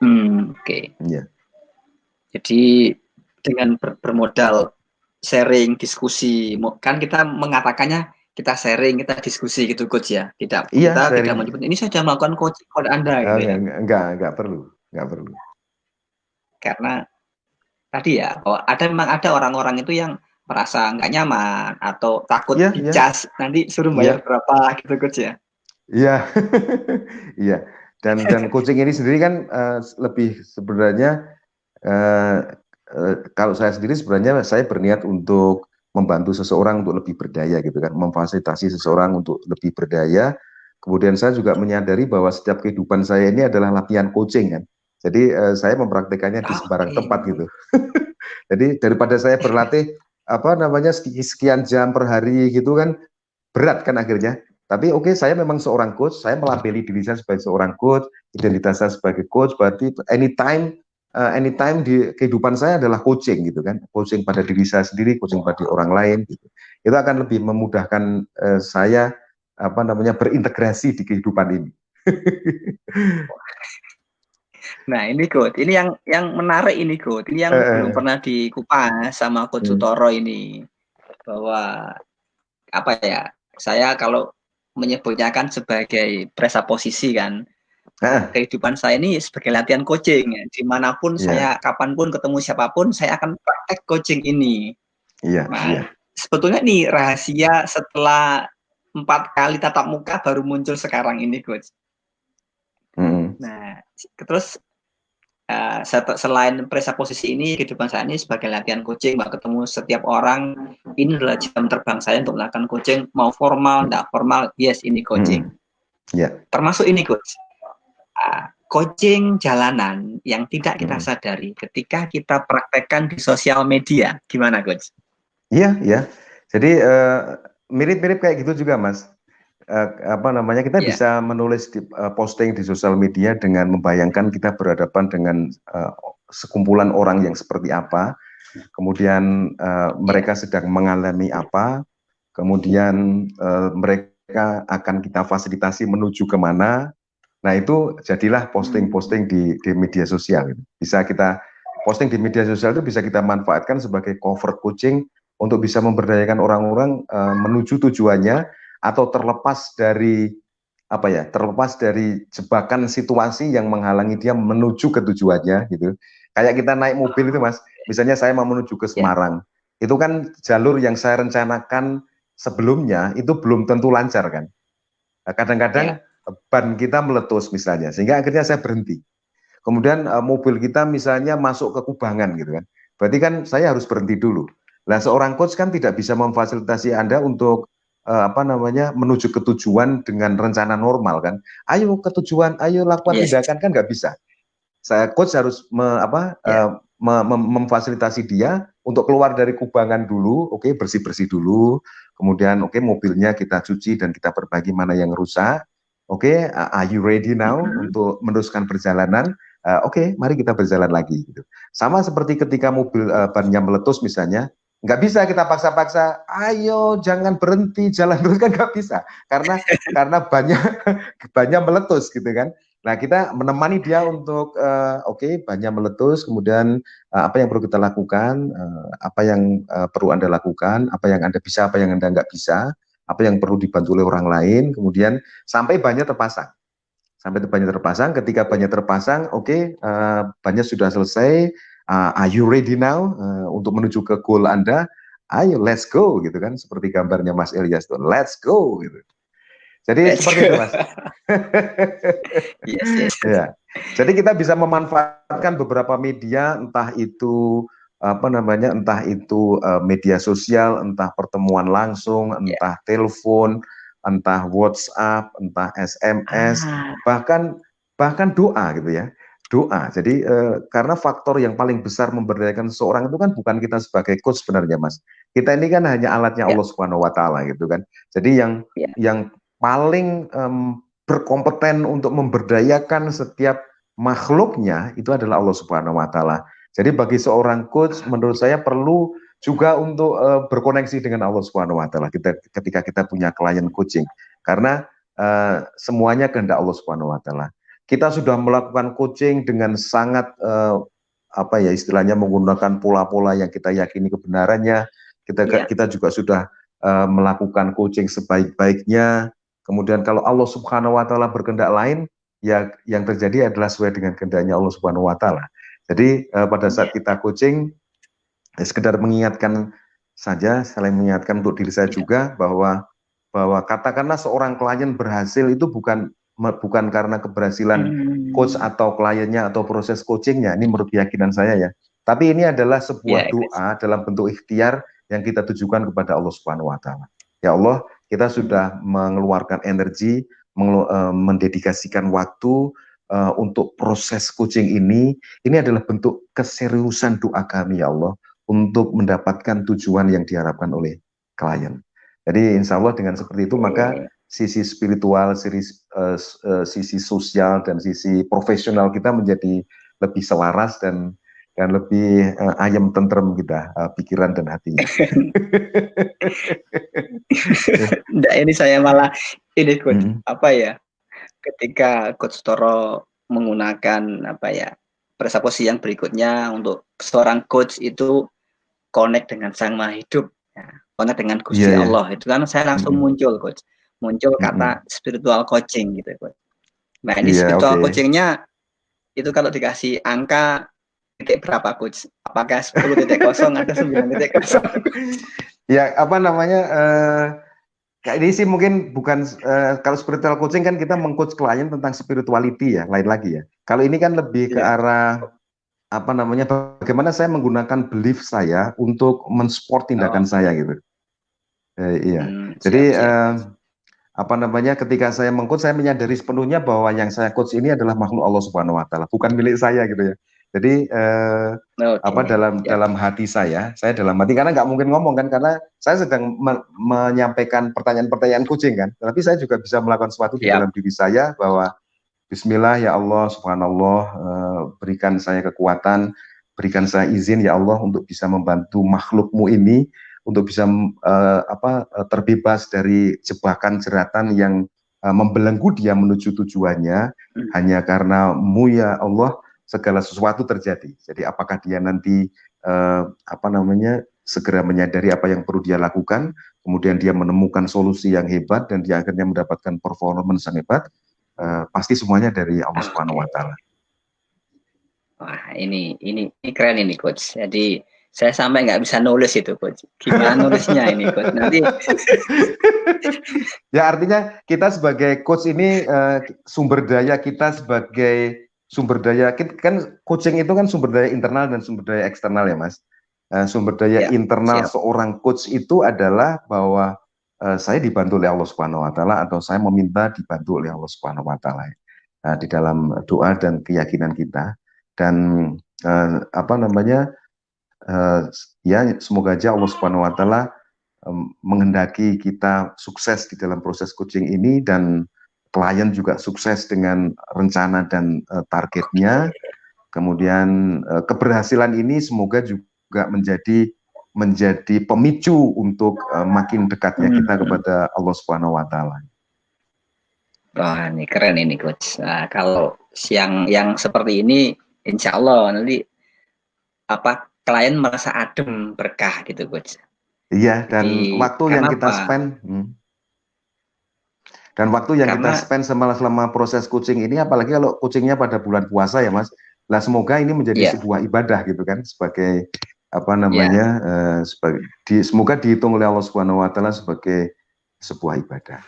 A: Hmm. Oke.
B: Ya.
A: Jadi dengan bermodal sharing, diskusi, kan kita mengatakannya kita sharing, kita diskusi gitu coach ya. Tidak,
B: Iya,
A: kita tidak
B: sharing.
A: menyebut ini saya sudah melakukan coaching kepada Anda gitu ya.
B: Enggak perlu, enggak perlu.
A: Karena tadi ya, oh, memang ada orang-orang itu yang merasa nggak nyaman atau takut
B: Iya, iya,
A: dicas nanti suruh bayar
B: iya,
A: berapa gitu coach ya.
B: iya, iya. Dan coaching ini sendiri kan lebih sebenarnya, eh, kalau saya sendiri sebenarnya saya berniat untuk membantu seseorang untuk lebih berdaya gitu kan, memfasilitasi seseorang untuk lebih berdaya. Kemudian saya juga menyadari bahwa setiap kehidupan saya ini adalah latihan coaching kan. Jadi saya mempraktekannya di sembarang
A: Oke.
B: tempat gitu. Jadi daripada saya berlatih apa namanya sekian jam per hari gitu kan, berat kan akhirnya. Tapi oke, saya memang seorang coach, saya melabeli diri saya sebagai seorang coach, identitas saya sebagai coach, berarti anytime di kehidupan saya adalah coaching gitu kan, coaching pada diri saya sendiri, coaching pada orang lain gitu. Itu akan lebih memudahkan saya apa namanya berintegrasi di kehidupan ini.
A: Nah ini coach, ini yang menarik ini coach, ini yang belum
B: Eh,
A: pernah dikupas sama coach
B: hmm.
A: Sutoro ini, bahwa apa ya, saya kalau menyebutnya kan sebagai presaposisi kan, kehidupan saya ini sebagai latihan coaching ya. Dimanapun
B: Iya,
A: saya, kapanpun ketemu siapapun, saya akan praktek coaching ini.
B: iya,
A: Nah,
B: iya.
A: sebetulnya nih rahasia setelah 4 kali tatap muka baru muncul sekarang ini coach. Nah, terus selain presupposisi ini, kehidupan saya ini sebagai latihan coaching, Mbak, ketemu setiap orang, ini adalah jam terbang saya untuk melakukan coaching, mau formal, tidak formal, yes, ini coaching. Termasuk ini, Coach. Coaching jalanan yang tidak kita sadari ketika kita praktekkan di sosial media. Gimana, Coach?
B: Iya, iya. Jadi mirip-mirip kayak gitu juga, Mas. Kita bisa menulis posting di sosial media dengan membayangkan kita berhadapan dengan sekumpulan orang yang seperti apa, kemudian mereka sedang mengalami apa, kemudian mereka akan kita fasilitasi menuju kemana. Nah, itu jadilah posting-posting di media sosial. Bisa kita posting di media sosial itu bisa kita manfaatkan sebagai cover coaching untuk bisa memberdayakan orang-orang menuju tujuannya, atau terlepas dari jebakan situasi yang menghalangi dia menuju ke tujuannya gitu. Kayak kita naik mobil itu, Mas. Misalnya saya mau menuju ke Semarang. Itu kan jalur yang saya rencanakan sebelumnya itu belum tentu lancar kan. Kadang-kadang ban kita meletus misalnya, sehingga akhirnya saya berhenti. Kemudian mobil kita misalnya masuk ke kubangan gitu kan. Berarti kan saya harus berhenti dulu. Nah, seorang coach kan tidak bisa memfasilitasi Anda untuk menuju ke tujuan dengan rencana normal kan. Ayo ke tujuan, ayo lakukan tindakan, kan nggak bisa. Saya coach harus memfasilitasi dia untuk keluar dari kubangan dulu, bersih-bersih dulu. Kemudian mobilnya kita cuci dan kita perbaiki mana yang rusak. Are you ready now untuk meneruskan perjalanan? Mari kita berjalan lagi. Gitu. Sama seperti ketika mobil bannya meletus misalnya, nggak bisa kita paksa-paksa, ayo jangan berhenti, jalan terus, kan nggak bisa. Karena bannya meletus gitu kan. Nah, kita menemani dia untuk bannya meletus, kemudian apa yang perlu kita lakukan, apa yang perlu Anda lakukan, apa yang Anda bisa, apa yang Anda nggak bisa, apa yang perlu dibantu oleh orang lain, kemudian sampai bannya terpasang. Ketika bannya terpasang, bannya sudah selesai, are you ready now untuk menuju ke goal Anda? Ayo, let's go, gitu kan, seperti gambarnya Mas Ilyas tuh, let's go, gitu. Jadi seperti itu, Mas.
A: Yes.
B: Ya. Jadi kita bisa memanfaatkan beberapa media, entah itu media sosial, entah pertemuan langsung, entah telepon, entah WhatsApp, entah SMS, bahkan doa gitu ya. Doa. Jadi karena faktor yang paling besar memberdayakan seseorang itu kan bukan kita sebagai coach sebenarnya, Mas. Kita ini kan hanya alatnya Allah Subhanahu wa taala gitu kan. Jadi yang paling berkompeten untuk memberdayakan setiap makhluknya itu adalah Allah Subhanahu wa taala. Jadi bagi seorang coach menurut saya perlu juga untuk berkoneksi dengan Allah Subhanahu wa taala ketika kita punya klien coaching. Karena semuanya kehendak Allah Subhanahu wa taala. Kita sudah melakukan coaching dengan sangat istilahnya menggunakan pola-pola yang kita yakini kebenarannya. Kita juga sudah melakukan coaching sebaik-baiknya. Kemudian kalau Allah Subhanahu wa taala berkehendak lain, ya yang terjadi adalah sesuai dengan kehendaknya Allah Subhanahu wa taala. Jadi pada saat kita coaching, sekedar mengingatkan saja, selain mengingatkan untuk diri saya juga bahwa katakanlah seorang klien berhasil itu bukan karena keberhasilan coach atau kliennya atau proses coachingnya, ini menurut keyakinan saya ya. Tapi ini adalah sebuah doa dalam bentuk ikhtiar yang kita tujukan kepada Allah Subhanahu wa taala. Ya Allah, kita sudah mengeluarkan energi, mendedikasikan waktu untuk proses coaching ini adalah bentuk keseriusan doa kami ya Allah untuk mendapatkan tujuan yang diharapkan oleh klien. Jadi insya Allah dengan seperti itu maka sisi spiritual, sisi sosial dan sisi profesional kita menjadi lebih selaras dan lebih ayam tentrem kita pikiran dan hatinya.
A: Nggak, ini saya malah ini Coach, ketika Coach Toro menggunakan presupposisi yang berikutnya untuk seorang coach itu connect dengan Sang Maha Hidup, connect dengan Gusti Allah, itu kan saya langsung muncul kata spiritual coaching gitu Coach. Nah ini spiritual coachingnya itu kalau dikasih angka titik berapa Coach? Apakah 10.0 atau 9.0?
B: Ya Kayak ini sih mungkin bukan kalau spiritual coaching kan kita mengcoach klien tentang spirituality ya, lain lagi ya. Kalau ini kan lebih ke
A: Iya.
B: arah apa namanya, bagaimana saya menggunakan belief saya untuk mensupport
A: Oh,
B: tindakan saya gitu. Iya.
A: siap
B: Jadi
A: siap.
B: apa namanya, ketika saya mengcoach saya menyadari sepenuhnya bahwa yang saya coach ini adalah makhluk Allah Subhanahu Wa Taala, bukan milik saya gitu ya. Jadi
A: Oke,
B: apa dalam
A: siap.
B: dalam hati saya dalam hati, karena nggak mungkin ngomong kan, karena saya sedang menyampaikan pertanyaan-pertanyaan coaching kan, tapi saya juga bisa melakukan sesuatu di
A: Siap.
B: dalam diri saya bahwa Bismillah ya Allah Subhanallah, berikan saya kekuatan, berikan saya izin ya Allah untuk bisa membantu makhlukmu ini untuk bisa terbebas dari jebakan jeratan yang membelenggu dia menuju tujuannya,
A: Hmm.
B: hanya karena-Mu ya Allah segala sesuatu terjadi. Jadi apakah dia nanti apa namanya segera menyadari apa yang perlu dia lakukan, kemudian dia menemukan solusi yang hebat dan dia akhirnya mendapatkan performance yang hebat, pasti semuanya dari Allah Subhanahu
A: Oke.
B: Wa Taala.
A: Wah, ini keren ini coach. Jadi saya sampai nggak bisa nulis itu coach. Gimana nulisnya ini coach? Nanti
B: Ya artinya kita sebagai coach ini sumber daya kita sebagai sumber daya kan, coaching itu kan sumber daya internal dan sumber daya eksternal ya Mas. Sumber daya
A: ya
B: internal
A: siap.
B: seorang coach itu adalah bahwa saya dibantu oleh Allah Subhanahu Wa Taala atau saya meminta dibantu oleh Allah Subhanahu Wa Taala di dalam doa dan keyakinan kita, dan apa namanya, ya semoga aja Allah Subhanahu Wa Taala menghendaki kita sukses di dalam proses coaching ini, dan klien juga sukses dengan rencana dan targetnya. Kemudian keberhasilan ini semoga juga menjadi pemicu untuk makin dekatnya kita kepada Allah Subhanahu Wa Taala.
A: Wah, ini keren ini coach. Nah, kalau siang yang seperti ini, insya Allah nanti klien merasa adem berkah gitu coach.
B: Iya, dan
A: Jadi
B: waktu yang
A: karena
B: kita
A: apa?
B: spend dan waktu yang kita
A: Karena
B: spend selama proses coaching ini, apalagi kalau coachingnya pada bulan puasa ya Mas, lah semoga ini menjadi
A: ya
B: sebuah ibadah gitu kan, sebagai apa
A: ya
B: namanya, semoga dihitung oleh Allah Subhanahu Wa Taala sebagai sebuah ibadah.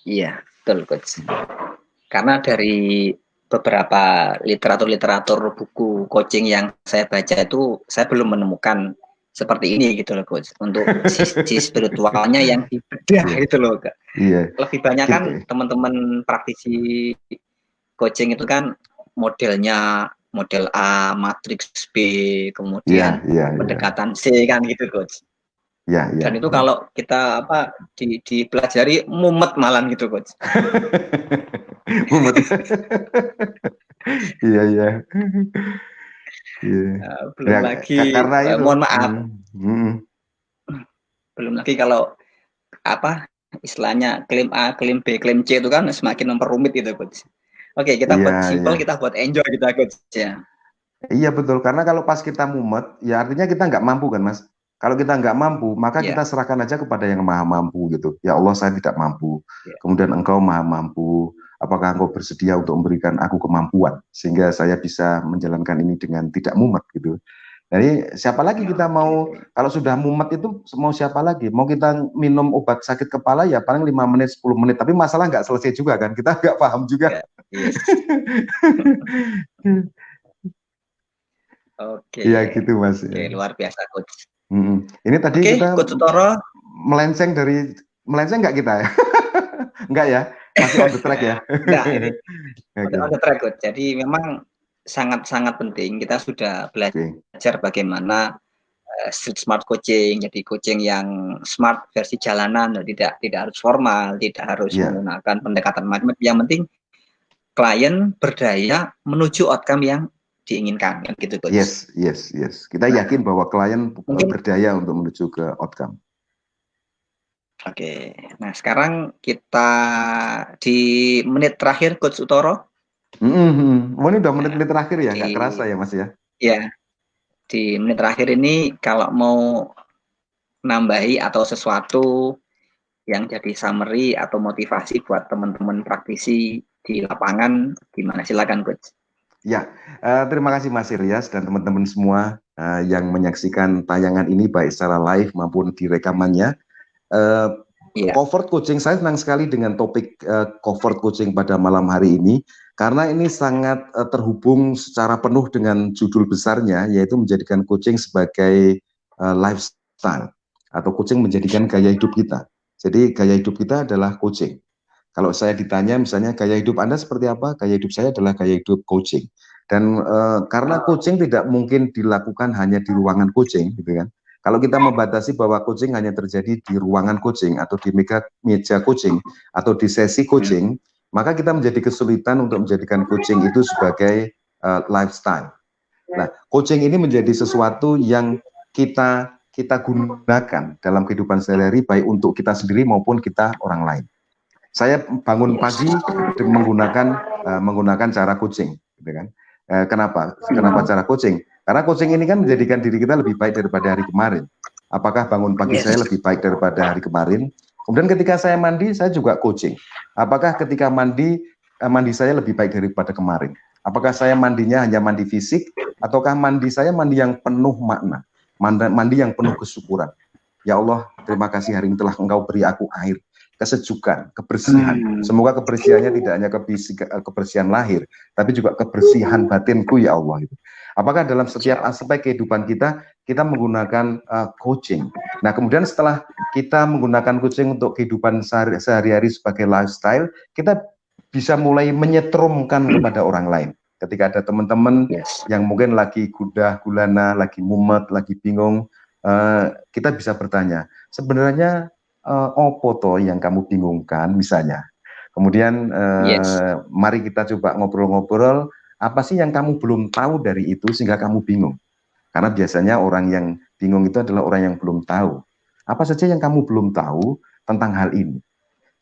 A: iya betul coach. Karena dari beberapa literatur buku coaching yang saya baca itu, saya belum menemukan seperti ini gitu loh coach. Untuk sisi spiritualnya yang dibedah
B: Iya,
A: gitu loh kak.
B: iya,
A: Lebih banyak kan
B: gitu.
A: teman-teman praktisi coaching itu kan modelnya model A, matriks B,
B: Iya,
A: kemudian
B: iya, iya,
A: pendekatan C kan gitu coach.
B: iya, iya,
A: Dan itu
B: iya.
A: kalau kita dipelajari mumet malam gitu coach.
B: Mumet. Iya, iya, iya.
A: Belum
B: Ya,
A: lagi
B: karena itu.
A: mohon maaf,
B: Hmm.
A: belum lagi kalau istilahnya klaim A, klaim B, klaim C itu kan semakin memperumit gitu coach. Oke, kita
B: Iya,
A: buat
B: iya.
A: simpel, kita buat enjoy kita coach ya.
B: Iya betul, karena kalau pas kita mumet, ya artinya kita nggak mampu kan Mas. Kalau kita nggak mampu, maka
A: Ya,
B: kita serahkan aja kepada yang maha mampu gitu. Ya Allah, saya tidak mampu.
A: ya.
B: Kemudian Engkau maha mampu. Apakah Engkau bersedia untuk memberikan aku kemampuan sehingga saya bisa menjalankan ini dengan tidak mumet gitu. Jadi siapa lagi kita mau,
A: Oke.
B: kalau sudah mumet itu mau siapa lagi? Mau kita minum obat sakit kepala ya paling 5 menit 10 menit, tapi masalah nggak selesai juga kan. Kita nggak paham juga.
A: Ya, yes. Oke.
B: Iya gitu Mas.
A: Oke, luar biasa coach.
B: Ini tadi
A: Oke,
B: kita
A: coach Toro.
B: melenceng nggak kita ya? Enggak ya, masih on the track ya.
A: Enggak, ini on
B: Oke,
A: the track coach. Jadi memang sangat-sangat penting kita sudah
B: oke.
A: belajar bagaimana street smart coaching, jadi coaching yang smart versi jalanan, tidak harus formal, tidak harus
B: Iya,
A: menggunakan pendekatan macam. Yang penting klien berdaya menuju outcome yang diinginkan, kan gitu coach.
B: yes, yes, yes. Kita
A: Nah,
B: yakin bahwa klien
A: mungkin
B: berdaya untuk menuju ke outcome.
A: oke. Nah, sekarang kita di menit terakhir coach Utoro.
B: Oh, ini udah
A: Nah,
B: menit-menit terakhir ya, nggak
A: di
B: kerasa ya Mas ya?
A: ya di menit terakhir ini kalau mau nambahi atau sesuatu yang jadi summary atau motivasi buat teman-teman praktisi di lapangan, gimana? Silakan coach.
B: Ya, terima kasih Mas Iryas dan teman-teman semua yang menyaksikan tayangan ini baik secara live maupun di rekamannya. Eh,
A: Iya.
B: Comfort coaching, saya senang sekali dengan topik comfort coaching pada malam hari ini, karena ini sangat terhubung secara penuh dengan judul besarnya, yaitu menjadikan coaching sebagai lifestyle, atau coaching menjadikan gaya hidup kita. Jadi gaya hidup kita adalah coaching. Kalau saya ditanya misalnya gaya hidup Anda seperti apa, gaya hidup saya adalah gaya hidup coaching. Dan karena coaching tidak mungkin dilakukan hanya di ruangan coaching, gitu kan. Kalau kita membatasi bahwa coaching hanya terjadi di ruangan coaching atau di meja coaching atau di sesi coaching, maka kita menjadi kesulitan untuk menjadikan coaching itu sebagai lifestyle. Nah, coaching ini menjadi sesuatu yang kita gunakan dalam kehidupan sehari-hari, baik untuk kita sendiri maupun kita orang lain. Saya bangun pagi menggunakan cara coaching, gitu kan. Kenapa cara coaching? Karena coaching ini kan menjadikan diri kita lebih baik daripada hari kemarin. Apakah bangun pagi saya lebih baik daripada hari kemarin? Kemudian ketika saya mandi, saya juga coaching. Apakah ketika mandi saya lebih baik daripada kemarin? Apakah saya mandinya hanya mandi fisik, ataukah mandi saya mandi yang penuh makna, mandi yang penuh kesyukuran? Ya Allah, terima kasih hari ini telah Engkau beri aku air, kesejukan, kebersihan. Semoga kebersihannya tidak hanya kebersihan lahir, tapi juga kebersihan batinku, ya Allah. Apakah dalam setiap aspek kehidupan kita menggunakan coaching? Nah, kemudian setelah kita menggunakan coaching untuk kehidupan sehari-hari sebagai lifestyle, kita bisa mulai menyetrumkan kepada orang lain. Ketika ada teman-teman yang mungkin lagi gundah gulana, lagi mumet, lagi bingung, kita bisa bertanya, sebenarnya opo toh yang kamu bingungkan misalnya. Kemudian mari kita coba ngobrol-ngobrol, apa sih yang kamu belum tahu dari itu sehingga kamu bingung? Karena biasanya orang yang bingung itu adalah orang yang belum tahu. Apa saja yang kamu belum tahu tentang hal ini?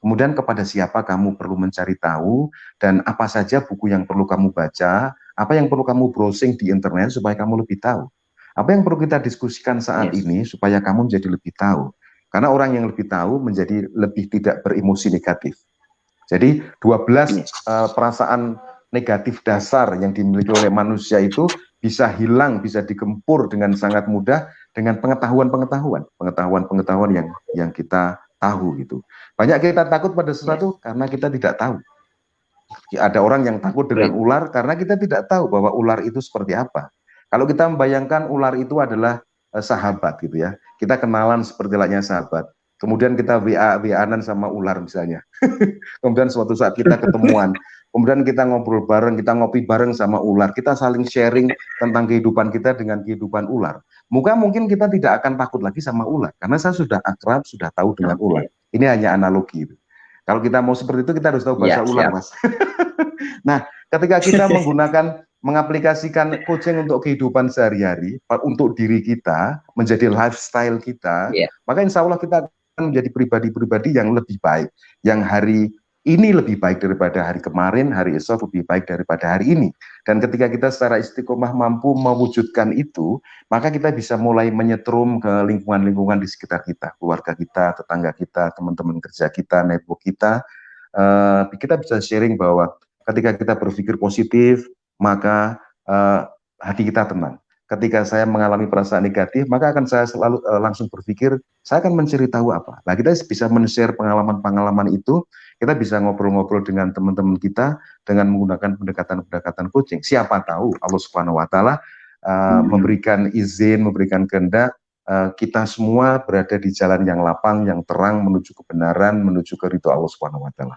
B: Kemudian kepada siapa kamu perlu mencari tahu, dan apa saja buku yang perlu kamu baca, apa yang perlu kamu browsing di internet supaya kamu lebih tahu. Apa yang perlu kita diskusikan saat ini supaya kamu menjadi lebih tahu. Karena orang yang lebih tahu menjadi lebih tidak beremosi negatif. Jadi 12 perasaan negatif dasar yang dimiliki oleh manusia itu bisa hilang, bisa digempur dengan sangat mudah dengan pengetahuan yang kita tahu gitu. Banyak kita takut pada sesuatu karena kita tidak tahu. Ada orang yang takut dengan ular karena kita tidak tahu bahwa ular itu seperti apa. Kalau kita membayangkan ular itu adalah sahabat gitu ya, kita kenalan seperti layaknya sahabat. Kemudian kita WA-an sama ular misalnya. Kemudian suatu saat kita ketemuan. Kemudian kita ngobrol bareng, kita ngopi bareng sama ular. Kita saling sharing tentang kehidupan kita dengan kehidupan ular. Mungkin kita tidak akan takut lagi sama ular. Karena saya sudah akrab, sudah tahu dengan ular. Ini hanya analogi. Kalau kita mau seperti itu, kita harus tahu bahasa ular, Mas. Nah, ketika kita mengaplikasikan coaching untuk kehidupan sehari-hari, untuk diri kita, menjadi lifestyle kita, maka insya Allah kita akan menjadi pribadi-pribadi yang lebih baik, yang hari ini lebih baik daripada hari kemarin, hari esok lebih baik daripada hari ini. Dan ketika kita secara istiqomah mampu mewujudkan itu, maka kita bisa mulai menyetrum ke lingkungan-lingkungan di sekitar kita, keluarga kita, tetangga kita, teman-teman kerja kita, network kita. Kita bisa sharing bahwa ketika kita berpikir positif, maka hati kita tenang. Ketika saya mengalami perasaan negatif, maka akan saya selalu langsung berpikir, saya akan mencari tahu apa. Nah, kita bisa men-share pengalaman-pengalaman itu, kita bisa ngobrol-ngobrol dengan teman-teman kita dengan menggunakan pendekatan-pendekatan coaching. Siapa tahu Allah Subhanahu wa taala memberikan izin, memberikan kehendak, kita semua berada di jalan yang lapang, yang terang, menuju kebenaran, menuju ke ridho Allah Subhanahu wa taala.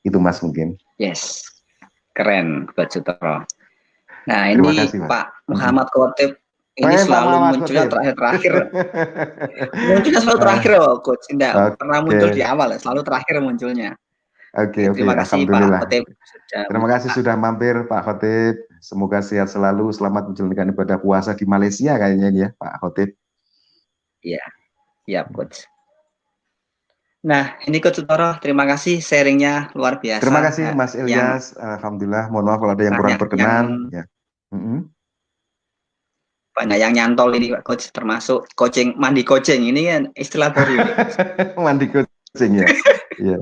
B: Itu Mas mungkin.
A: Yes. Keren, Coach Sutoro. Nah, ini kasih, Pak Muhammad Khotib ini selalu munculnya terakhir-terakhir. Munculnya selalu terakhir loh, Coach. Tidak pernah muncul di awal, selalu terakhir munculnya.
B: Oke. Terima kasih Pak Khotib. Terima kasih sudah mampir Pak Khotib. Semoga sehat selalu, selamat menjalankan ibadah puasa di Malaysia kayaknya ya Pak Khotib.
A: Iya, siap Coach. Nah, ini Coach Sutoro, terima kasih sharingnya luar biasa.
B: Terima kasih Mas Ilyas. Alhamdulillah, mohon maaf kalau ada yang kurang berkenan. Ya.
A: Banyak yang nyantol ini Pak Coach, termasuk mandi coaching ini kan istilah baru.
B: Mandi coaching ya. Iya.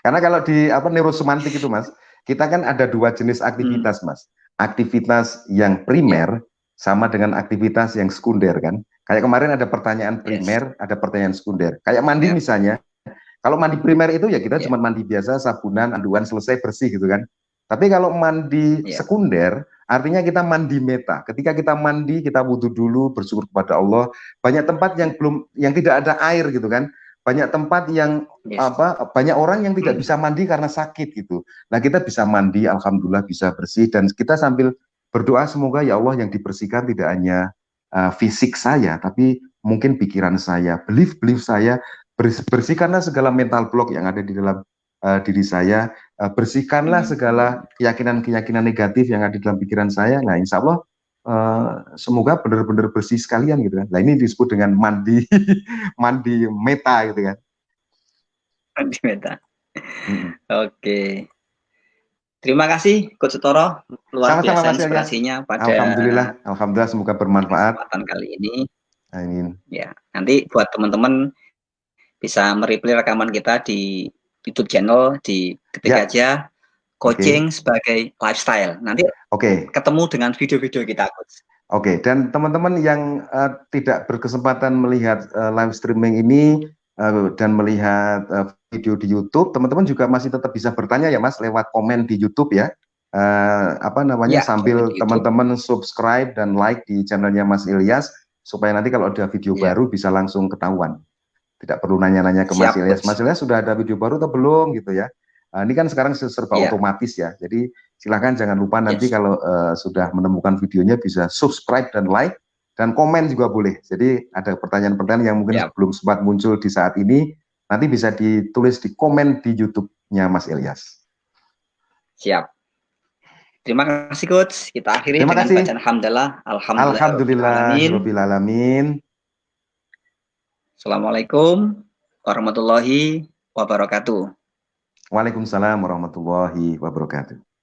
B: Karena kalau di neurosemantik itu Mas, kita kan ada dua jenis aktivitas Mas. Aktivitas yang primer sama dengan aktivitas yang sekunder kan. Kayak kemarin ada pertanyaan primer, ada pertanyaan sekunder. Kayak mandi misalnya, Kalau mandi primer itu ya kita
A: Ya,
B: cuma mandi biasa, sabunan, anduan, selesai, bersih gitu kan. Tapi kalau mandi
A: ya,
B: sekunder, artinya kita mandi meta. Ketika kita mandi, kita wudhu dulu, bersyukur kepada Allah. Banyak tempat yang tidak ada air gitu kan. Banyak tempat yang
A: yes.
B: banyak orang yang tidak bisa mandi karena sakit gitu. Nah, kita bisa mandi, alhamdulillah bisa bersih, dan kita sambil berdoa semoga ya Allah yang dibersihkan tidak hanya fisik saya, tapi mungkin pikiran saya, belief saya. Bersihkanlah segala mental block yang ada di dalam diri saya, bersihkanlah segala keyakinan-keyakinan negatif yang ada di dalam pikiran saya. Nah, insya Allah semoga benar-benar bersih sekalian gitu kan. Nah, ini disebut dengan mandi mandi meta gitu kan.
A: Mandi meta. Oke. Terima kasih Coach Toro, luar
B: Sama-sama
A: biasa
B: Mas Ilyas.
A: inspirasinya pada
B: Alhamdulillah semoga bermanfaat.
A: kesempatan kali ini.
B: Amin.
A: Ya, nanti buat teman-teman bisa mereplay rekaman kita di YouTube channel, di ketik
B: Ya,
A: aja coaching sebagai lifestyle. Nanti ketemu dengan video-video kita, Coach.
B: Oke, dan teman-teman yang tidak berkesempatan melihat live streaming ini dan melihat video di YouTube, teman-teman juga masih tetap bisa bertanya ya Mas lewat komen di YouTube ya.
A: Ya,
B: Sambil
A: di YouTube.
B: teman-teman subscribe dan like di channelnya Mas Ilyas supaya nanti kalau ada video baru bisa langsung ketahuan. Tidak perlu nanya-nanya ke Mas Ilyas. Mas Ilyas sudah ada video baru atau belum gitu ya. Ini kan sekarang serba otomatis ya. Jadi silahkan jangan lupa nanti kalau sudah menemukan videonya bisa subscribe dan like dan komen juga boleh. Jadi ada pertanyaan-pertanyaan yang mungkin belum sempat muncul di saat ini, nanti bisa ditulis di komen di YouTube-nya Mas Ilyas.
A: Siap. Terima kasih Coach. Kita akhiri dengan bacaan hamdalah.
B: Alhamdulillahirobbilalamin.
A: Assalamualaikum warahmatullahi wabarakatuh.
B: Waalaikumsalam warahmatullahi wabarakatuh.